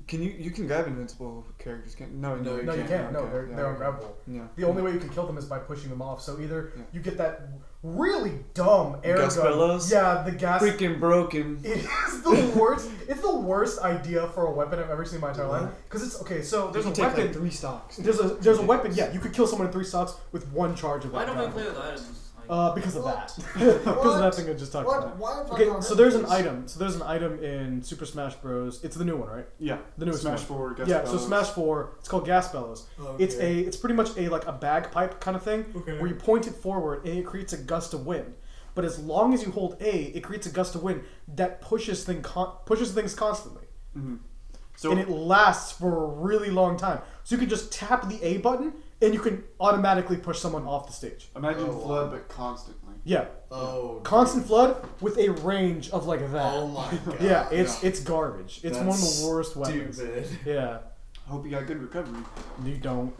Can you can grab invincible characters? No, No, No, you can't. No, Okay, they're yeah, ungrabbable. Yeah. The only way you can kill them is by pushing them off. So either Yeah. you get that really dumb air Gas gun. bellows? Yeah, the gas. Freaking broken. It is the worst. It's the worst idea for a weapon I've ever seen in my entire life. What? Because it's okay. So there's a You can take weapon. like 3 stocks. There's a weapon. Yeah, you could kill someone in 3 stocks with 1 charge of Why that don't we gun. play with items? Because of What? that. Because of that thing I just talked What? about. Why have I Okay, not so heard there's an this? item. So there's an item in Super Smash Bros. It's the new one, right? Yeah. The newest Smash one. 4. Gas Yeah. bellows. So Smash 4. It's called Gas Bellows. Okay. It's pretty much like a bagpipe kind of thing, Okay. where you point it forward and it creates a gust of wind. But as long as you hold A, it creates a gust of wind that pushes things constantly, Mhm. So and it lasts for a really long time. So you can just tap the A button and you can automatically push someone off the stage. imagine Oh, flood, wow. but constantly. Yeah, Oh. constant flood with a range of like that. Oh my god. Yeah, it's garbage. It's one of That's the worst weapons. Stupid. Yeah, Hope you got good recovery. you don't.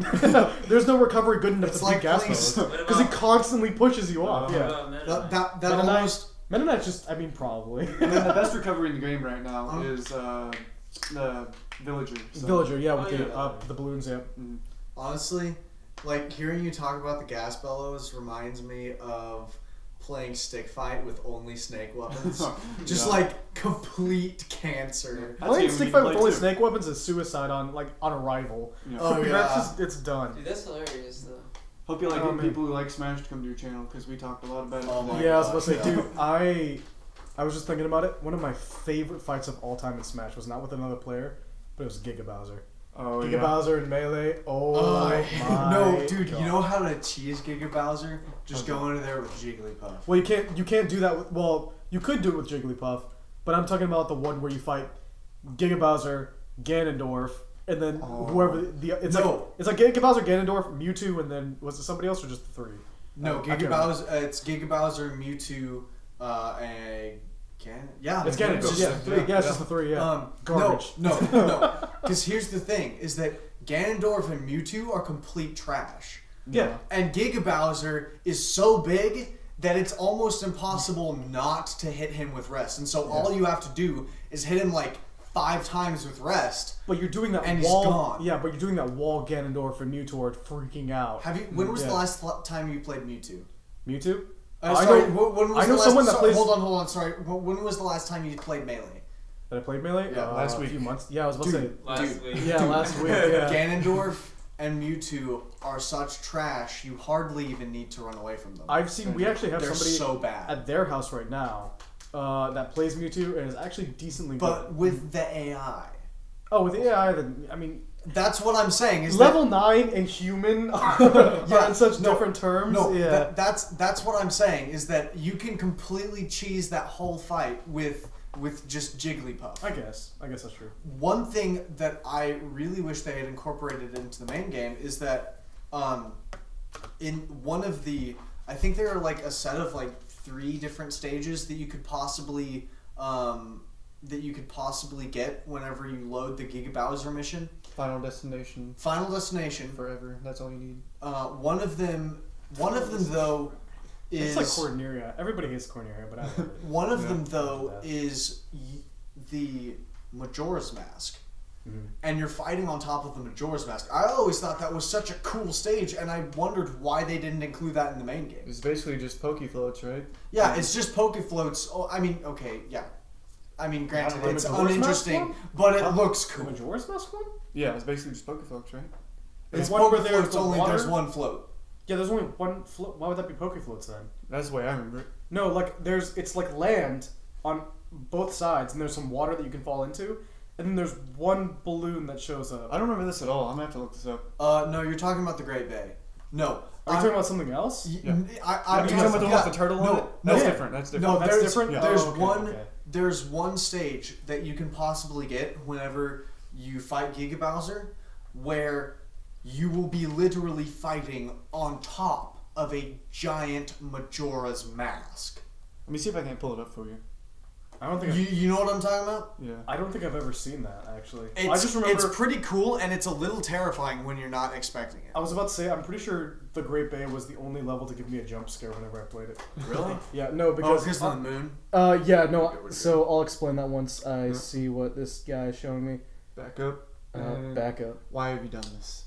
There's no recovery good enough It's to like beat gas playing- bellows because it constantly pushes you off. Uh-huh. Yeah. That Meta Knight- almost. Meta Knight's just, I mean, probably. And then the best recovery in the game right now Huh? is the villager. So. Villager, yeah, with Oh, yeah. the balloons, yeah. Mhm. Honestly, like hearing you talk about the gas bellows reminds me of playing stick fight with only snake weapons. Just Yeah. like complete cancer. Playing That's stick even fight when with you only play snake weapons is suicide on arrival. Yeah. Oh, That's yeah. just, it's done. Dude, that's hilarious though. Hope you like Oh, getting man. people who like Smash to come to your channel because we talked a lot about it. Oh today. my Yeah, I was about to say, gosh, dude, I was just thinking about it. One of my favorite fights of all time in Smash was not with another player, but it was Giga Bowser. Oh Giga yeah. Bowser in Melee. Oh my no, dude, God. you know how to cheese Giga Bowser? Just Okay. go into there with Jigglypuff. Well, you can't do that. Well, you could do it with Jigglypuff, but I'm talking about the one where you fight Giga Bowser, Ganondorf, and then Oh. whoever it's No. like Giga Bowser, Ganondorf, Mewtwo, and then was it somebody else or just the three? No, I Giga can't Bowser. It's Giga Bowser, Mewtwo, and yeah, It's the Ganondorf. Ganondorf. Yeah, three. Yeah, it's just the three. Yeah. Garbage. No. Because here's the thing: is that Ganondorf and Mewtwo are complete trash, Yeah. and Giga Bowser is so big that it's almost impossible not to hit him with rest. And so all you have to do is hit him like 5 times with rest. But you're doing that And he's wall. gone. Yeah, but you're doing that wall Ganondorf and Mewtwo are freaking out. Have you? When was the Yeah. last time you played Mewtwo? Mewtwo? Sorry, I know- when was I know the last, someone that sorry, plays- Hold on. Sorry. When was the last time you played Melee? That I played Melee? Yeah, last A week. few months. Yeah, I was about to say. Last week. Yeah, last week. Yeah. Ganondorf and Mewtwo are such trash. You hardly even need to run away from them. I've seen. We actually have They're somebody so bad. at their house right now that plays Mewtwo and is actually decently But good. with the AI, Oh, with the AI, then I mean, that's what I'm saying. Is level 9 and human are on such different terms. No, yeah. that's what I'm saying. Is that you can completely cheese that whole fight with just Jigglypuff. I guess that's true. One thing that I really wish they had incorporated into the main game is that in one of the, I think there are like a set of like 3 different stages that you could possibly get whenever you load the Giga Bowser mission. Final Destination. Final Destination. Forever. That's all you need. One of them though is It's like Corneria. Everybody hates Corneria, but I love it. one of Yeah. them though Yeah. is the Majora's Mask. Mhm. And you're fighting on top of the Majora's Mask. I always thought that was such a cool stage, and I wondered why they didn't include that in the main game. It's basically just Poke Floats, right? Yeah, it's just Poke Floats. Oh, I mean, okay, yeah. I mean, granted, The it's Majora's Mask uninteresting, one? but it looks The cool. Majora's Mask one? Yeah, it's basically just Poke Floats, right? It's one Poke where there's Floats the only. water? There's one float. Yeah, there's only one float. Why would that be Poke Floats then? That's the way I remember it. No, like it's like land on both sides, and there's some water that you can fall into, and then there's one balloon that shows up. I don't remember this at all. I'm gonna have to look this up. No, you're talking about the Great Bay. No. Are you talking about something else? Yeah. I'm Are you talking about the one with the turtle on it? No, That's yeah. different. That's No, different. that's there's, different? Yeah. There's Oh, okay, one. okay. There's one stage that you can possibly get whenever you fight Giga Bowser, where you will be literally fighting on top of a giant Majora's Mask. Let me see if I can pull it up for you. I don't think You know what I'm talking about? Yeah. I don't think I've ever seen that actually. It's, I just remember. it's pretty cool, and it's a little terrifying when you're not expecting it. I was about to say I'm pretty sure the Great Bay was the only level to give me a jump scare whenever I played it. Really? Yeah, no, Oh, because because of the moon? yeah, no. So I'll explain that once I see what this guy is showing me. Back up. Back up. Why have you done this?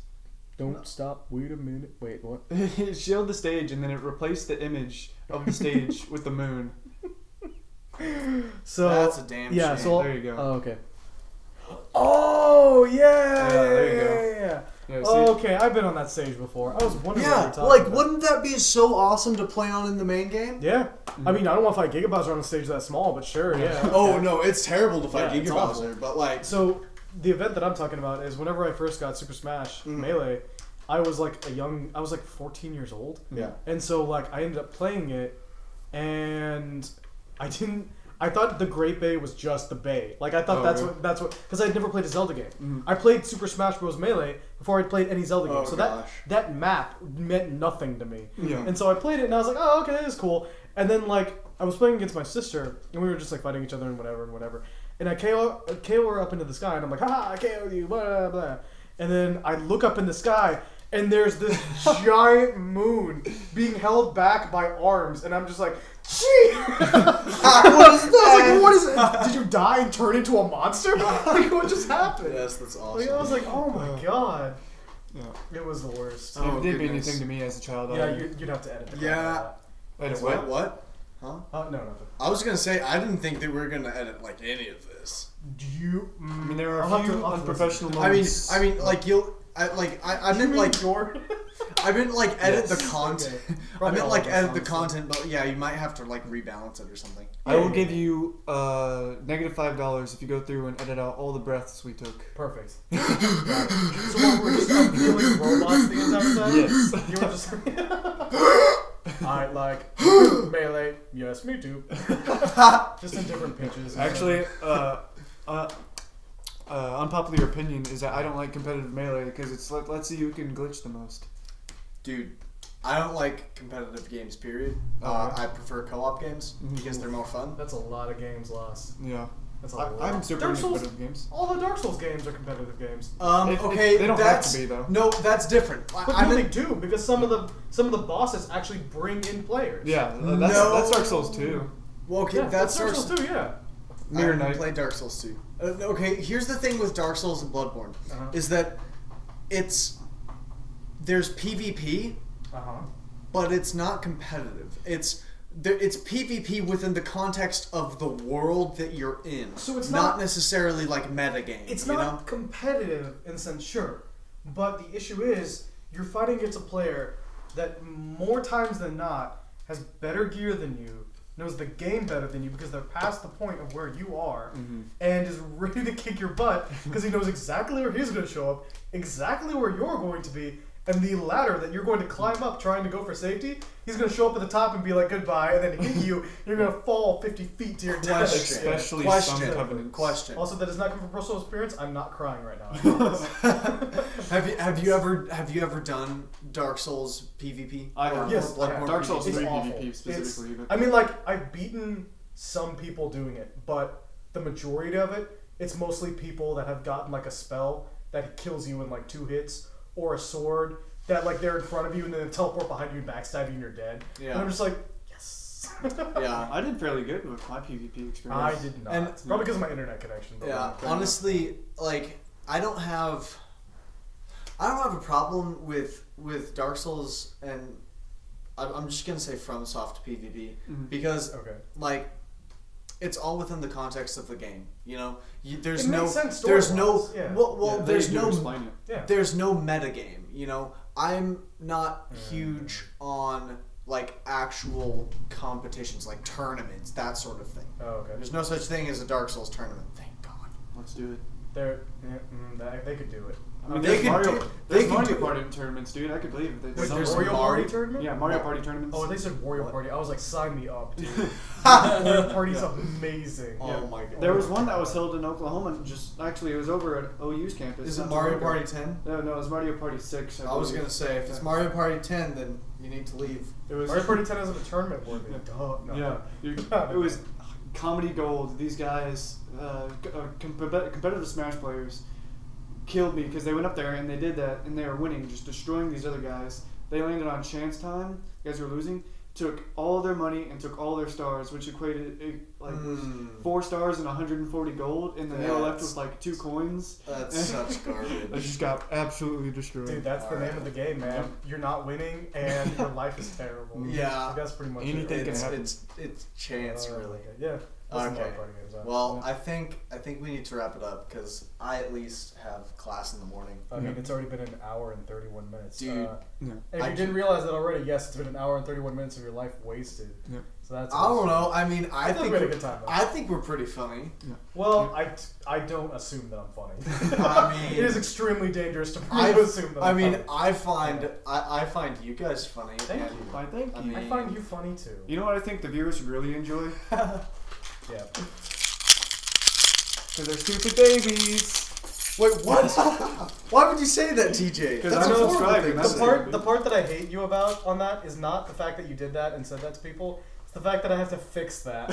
Don't stop. Wait a minute. Wait, what? It showed the stage and then it replaced the image of the stage with the moon. So That's a damn yeah. shame. So There you go. Oh, okay. Oh yeah. there you go. Yeah. Yeah, see? Oh, okay, I've been on that stage before. I was wondering what you Yeah, were talking like, about. wouldn't that be so awesome to play on in the main game? Yeah. I mean, I don't want to fight Giga Bowser on a stage that small, but sure, yeah. Oh, no, it's terrible to fight Yeah, it's Giga awful. Bowser, but like... So the event that I'm talking about is whenever I first got Super Smash Melee, I was like 14 years old. Yeah. And so like I ended up playing it, and I thought the Great Bay was just the Bay. Like I thought that's what because I'd never played a Zelda game. I played Super Smash Bros. Melee before I'd played any Zelda game. Oh, So gosh. that map meant nothing to me. Yeah. And so I played it and I was like, oh okay, this is cool. And then like I was playing against my sister and we were just like fighting each other and whatever. And I KO her up into the sky and I'm like, haha, I KO'd you, blah blah blah. And then I look up in the sky and there's this giant moon being held back by arms, and I'm just like, gee! What is I was like, what is it? Did you die and turn into a monster? Like, what just happened? Yes, that's awesome. Like, I was like, oh my god. Yeah. It was the worst. Oh, it didn't mean goodness. anything to me as a child. Yeah, you'd have to edit the crap Yeah. out of that. Wait, What? What? Huh? No, nothing. I was gonna say I didn't think that we were gonna edit like any of this. Do you? I mean, there are I'll a have to- few I'll have to unprofessional I mean, moments. like I meant like your. I meant like edit Yes. the content. Okay. I Probably meant all like of us, edit the honestly. content, but yeah, you might have to like rebalance it or something. I will Yeah. give you -$5 if you go through and edit out all the breaths we took. Perfect. Got it. So what, we're just killing robots the entire time? Yes. You were just. I like melee. Yes, me too. Just in different pitches. Actually, unpopular opinion is that I don't like competitive melee because it's let's see who can glitch the most. Dude, I don't like competitive games. Period. Okay. I prefer co-op games because they're more fun. That's a lot of games lost. Yeah. That's a lot. I'm super Dark into Souls. competitive games. All the Dark Souls games are competitive games. Okay, they don't have that's to be, though. no, that's different. But I no, they meant, do because some of the bosses actually bring in players. Yeah, No. that's Dark Souls 2. well, okay, Yeah, that's Dark Souls too. Yeah. Mirror I Knight. played Dark Souls 2. Okay, here's the thing with Dark Souls and Bloodborne Uh-huh. is that there's PvP, but it's not competitive. It's PvP within the context of the world that you're in. So it's not not- necessarily like metagame. It's you not know? competitive in a sense, sure, but the issue is you're fighting against a player that more times than not has better gear than you, knows the game better than you because they're past the point of where you are, and is ready to kick your butt because he knows exactly where he's going to show up, exactly where you're going to be, and the ladder that you're going to climb up trying to go for safety, he's going to show up at the top and be like goodbye, and then hit you, and you're going to fall 50 feet to your death. Especially Question. some covenants. Question. Also, that does not come from personal experience. I'm not crying right now. I promise. Have you ever done Dark Souls PvP? I Or have. Yes, Bloodborne Dark Souls PvP? It's 3 awful. PvP specifically. It's- but I mean, like, I've beaten some people doing it, but the majority of it, it's mostly people that have gotten, like, a spell that kills you in, like, 2 hits, or a sword that, like, they're in front of you and then they teleport behind you and backstab you and you're dead. Yeah. And I'm just like, yes. Yeah. I did fairly good with my PvP experience. I did not. And- Probably because of my internet connection. But Yeah, fair honestly, like I don't have a problem with Dark Souls, and I'm just gonna say FromSoft PvP because enough. Okay. like it's all within the context of the game. You know, there's It no makes sense there's no story-wise, yeah. well Yeah, they there's do no explain it. Yeah. there's no metagame. You know, I'm not huge on like actual competitions, like tournaments, that sort of thing. Oh, okay. There's no such thing as a Dark Souls tournament. Thank God. Let's do it. They could do it. I mean, They there's could Mario, do- there's they could Mario do Party tournaments, dude. I could believe it. Wait, There's there's Mario Wario Party? Party tournament? Yeah, Mario Party tournaments. Oh, they said Wario What? Party. I was like, sign me up, dude. Wario Party's amazing. Oh my God. There was one that was held in Oklahoma. Just actually, it was over at OU's campus. Is it not Mario too long Party ago. 10? No, it was Mario Party 6. I was gonna say if it's Mario Party 10, then you need to leave. It was Mario Party 10 isn't a tournament worthy. Yeah. Duh. No. Yeah, it was comedy gold. These guys, competitive Smash players, killed me because they went up there and they did that and they were winning, just destroying these other guys. They landed on chance time. You guys were losing. Took all their money and took all their stars, which equated was 4 stars and 140 gold, and then they were left with like 2 coins. That's such I garbage. just got absolutely destroyed. Dude, that's the Alright. name of the game, man. You're not winning and your life is terrible. Yeah. Like, that's pretty much Anything it. can happen. It's chance really. Okay. Yeah. That's Okay. Mario Party games, huh? Well, I think we need to wrap it up because I at least have class in the morning. I mean, it's already been an hour and 31 minutes. Dude. Yeah. And if I you didn't realize that already, yes, it's been an hour and 31 minutes of your life wasted. Yeah. So that's. I don't know. I mean, I thought think we had a good time, though. I think we're pretty funny. Well, I don't assume that I'm funny. I mean, it is extremely dangerous to I assume that I'm funny. I find you guys funny. Thank and- you. Why, thank I you. mean- I find you funny too. You know what I think the viewers would really enjoy? Yeah. Because they're stupid babies. Wait, what? Why would you say that, TJ? 'Cause That's I'm a horrible subscribing, thing to that's say. The part that I hate you about on that is not the fact that you did that and said that to people. It's the fact that I have to fix that.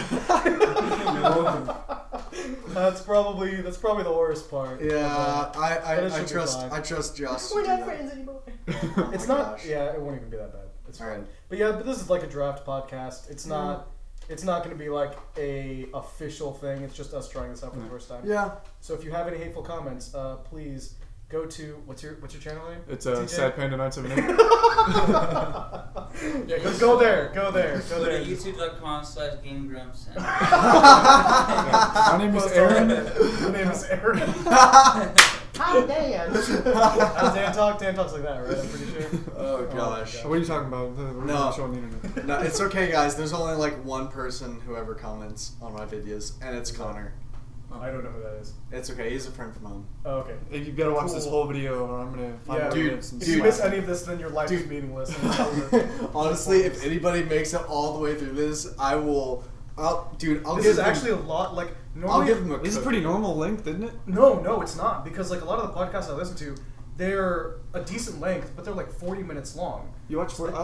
That's probably the worst part. Yeah, But it I should be trust fine. I trust Josh. to We're do not that. friends anymore. Oh It's my not. gosh. Yeah, it won't even be that bad. It's fine. Alright. But this is like a draft podcast. It's not. It's not going to be like a official thing. It's just us trying this out for the first time. Yeah. So if you have any hateful comments, please go to what's your channel name? It's TJ? Sad Panda 978. Yeah, go there. Go to youtube.com/GameGrumps. My name is Aaron. My name is Aaron. Hi, Dan. How's Dan talk? Dan talks like that, right? I'm pretty sure. Oh gosh. What are you talking about? We're No. not showing the internet. No, it's okay, guys. There's only like one person who ever comments on my videos, and it's Connor. I don't know who that is. It's okay. He's a friend from home. Oh, okay. If you gotta watch this Cool. whole video, or I'm gonna find Yeah, out dude, minutes and If you slap miss it. any of this, then your life is Dude. meaningless. And it's over. Honestly, if anybody makes it all the way through this, I'll This give is him, actually a lot. Like I'll normally, give him a This is cookie. pretty normal length, isn't it? No, it's not, because like a lot of the podcasts I listen to, they're a decent length, but they're like 40 minutes long. I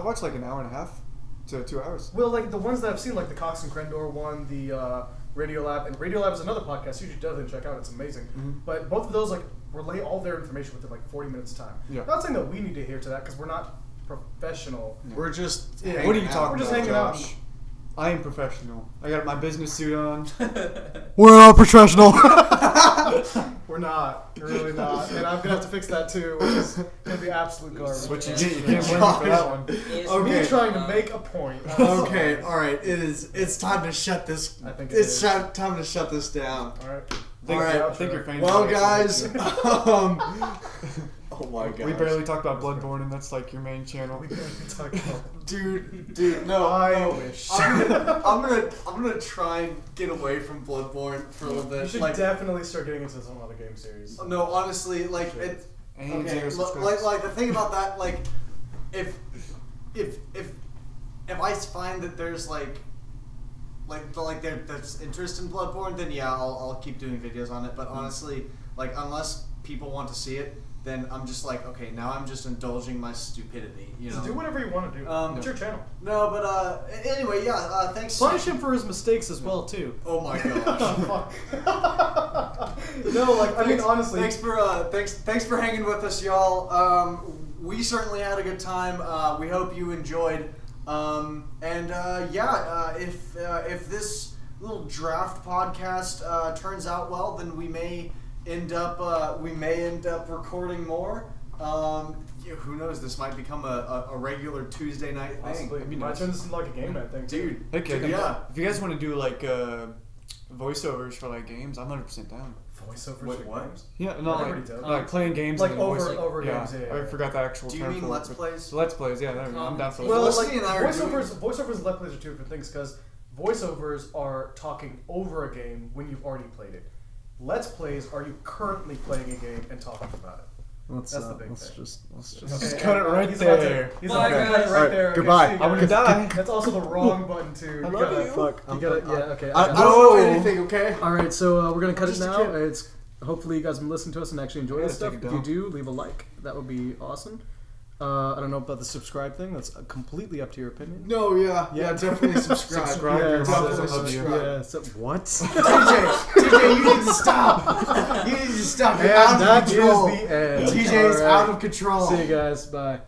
watch like an hour and a half to 2 hours. Well, like the ones that I've seen, like the Cox and Crendor one, the Radio Lab, and Radio Lab is another podcast you should definitely check out. It's amazing. Mhm. But both of those like relay all their information within like 40 minutes time. Yeah. Not saying that we need to adhere to that because we're not professional. We're just. Yeah. hanging What are you out. talking We're just about, hanging out. Josh? I am professional. I got my business suit on. We're all professional. We're not. We're really not. And I'm gonna have to fix that too, which is gonna be absolute garbage. What you get, you can't blame me for that one. Me Okay. trying to make a point. Okay, all right. It's time to shut this. I think it it's is. time to shut this down. All right. All right. I think your fans Well, are guys. excited Oh my too. god. We barely talked about Bloodborne, and that's like your main channel. We barely talked about. Dude, no. I no. wish. I'm gonna try and get away from Bloodborne for a little bit. You should like, definitely start getting into some other game series. no, honestly, like Shit. it. And Okay, zero like the thing about that, like, if I find that there's like there's interest in Bloodborne, then yeah, I'll keep doing videos on it. But honestly, like, unless people want to see it, then I'm just like, okay, now I'm just indulging my stupidity, you know. Just do whatever you want to do. It's your channel. No, but anyway, yeah. Thanks. Punish him for his mistakes as well too. Oh my gosh. No, like I mean, honestly, thanks for hanging with us, y'all. We certainly had a good time. We hope you enjoyed. If this little draft podcast turns out well, then we may end up recording more. Who knows? This might become a regular Tuesday night thing. possibly That'd be might nice. turn this into like a game night thing, Dude. Okay, Yeah. If you guys want to do like voiceovers for like games, I'm 100% down. Voiceovers. Wait, for what? games? Yeah, no, That'd be like, pretty dope. like playing games Like and then voice- over games. Yeah. I forgot the actual Do you term mean for Let's it. Plays? Let's plays, yeah, there we go. I'm down for that. Well, Felicity like and I are doing- voiceovers and Let's Plays are two different things because voiceovers are talking over a game when you've already played it. Let's Plays are you currently playing a game and talking about it. Let's That's the big thing. Let's Okay, just cut it and right he's about to- there. He's Bye, about to cut it guys. right Alright, there. Okay, goodbye. see you I'm gonna guys. die. That's also the wrong button too. I You love gotta- you. Fuck. You gotta. Yeah. Okay. I got don't it. know anything, okay? All right, so we're gonna cut it Just a now. kid. It's hopefully you guys have been listening to us and actually enjoy Yeah, this stuff. take If it you down. do, leave a like. That would be awesome. I don't know about the subscribe thing. That's completely up to your opinion. No, yeah, definitely subscribe. Subscribe. Yeah, definitely I love you. subscribe. Yeah. So, what? TJ, you need to stop. You need to stop. You're And out that of is control. the end. TJ is All right. out of control. See you guys. Bye.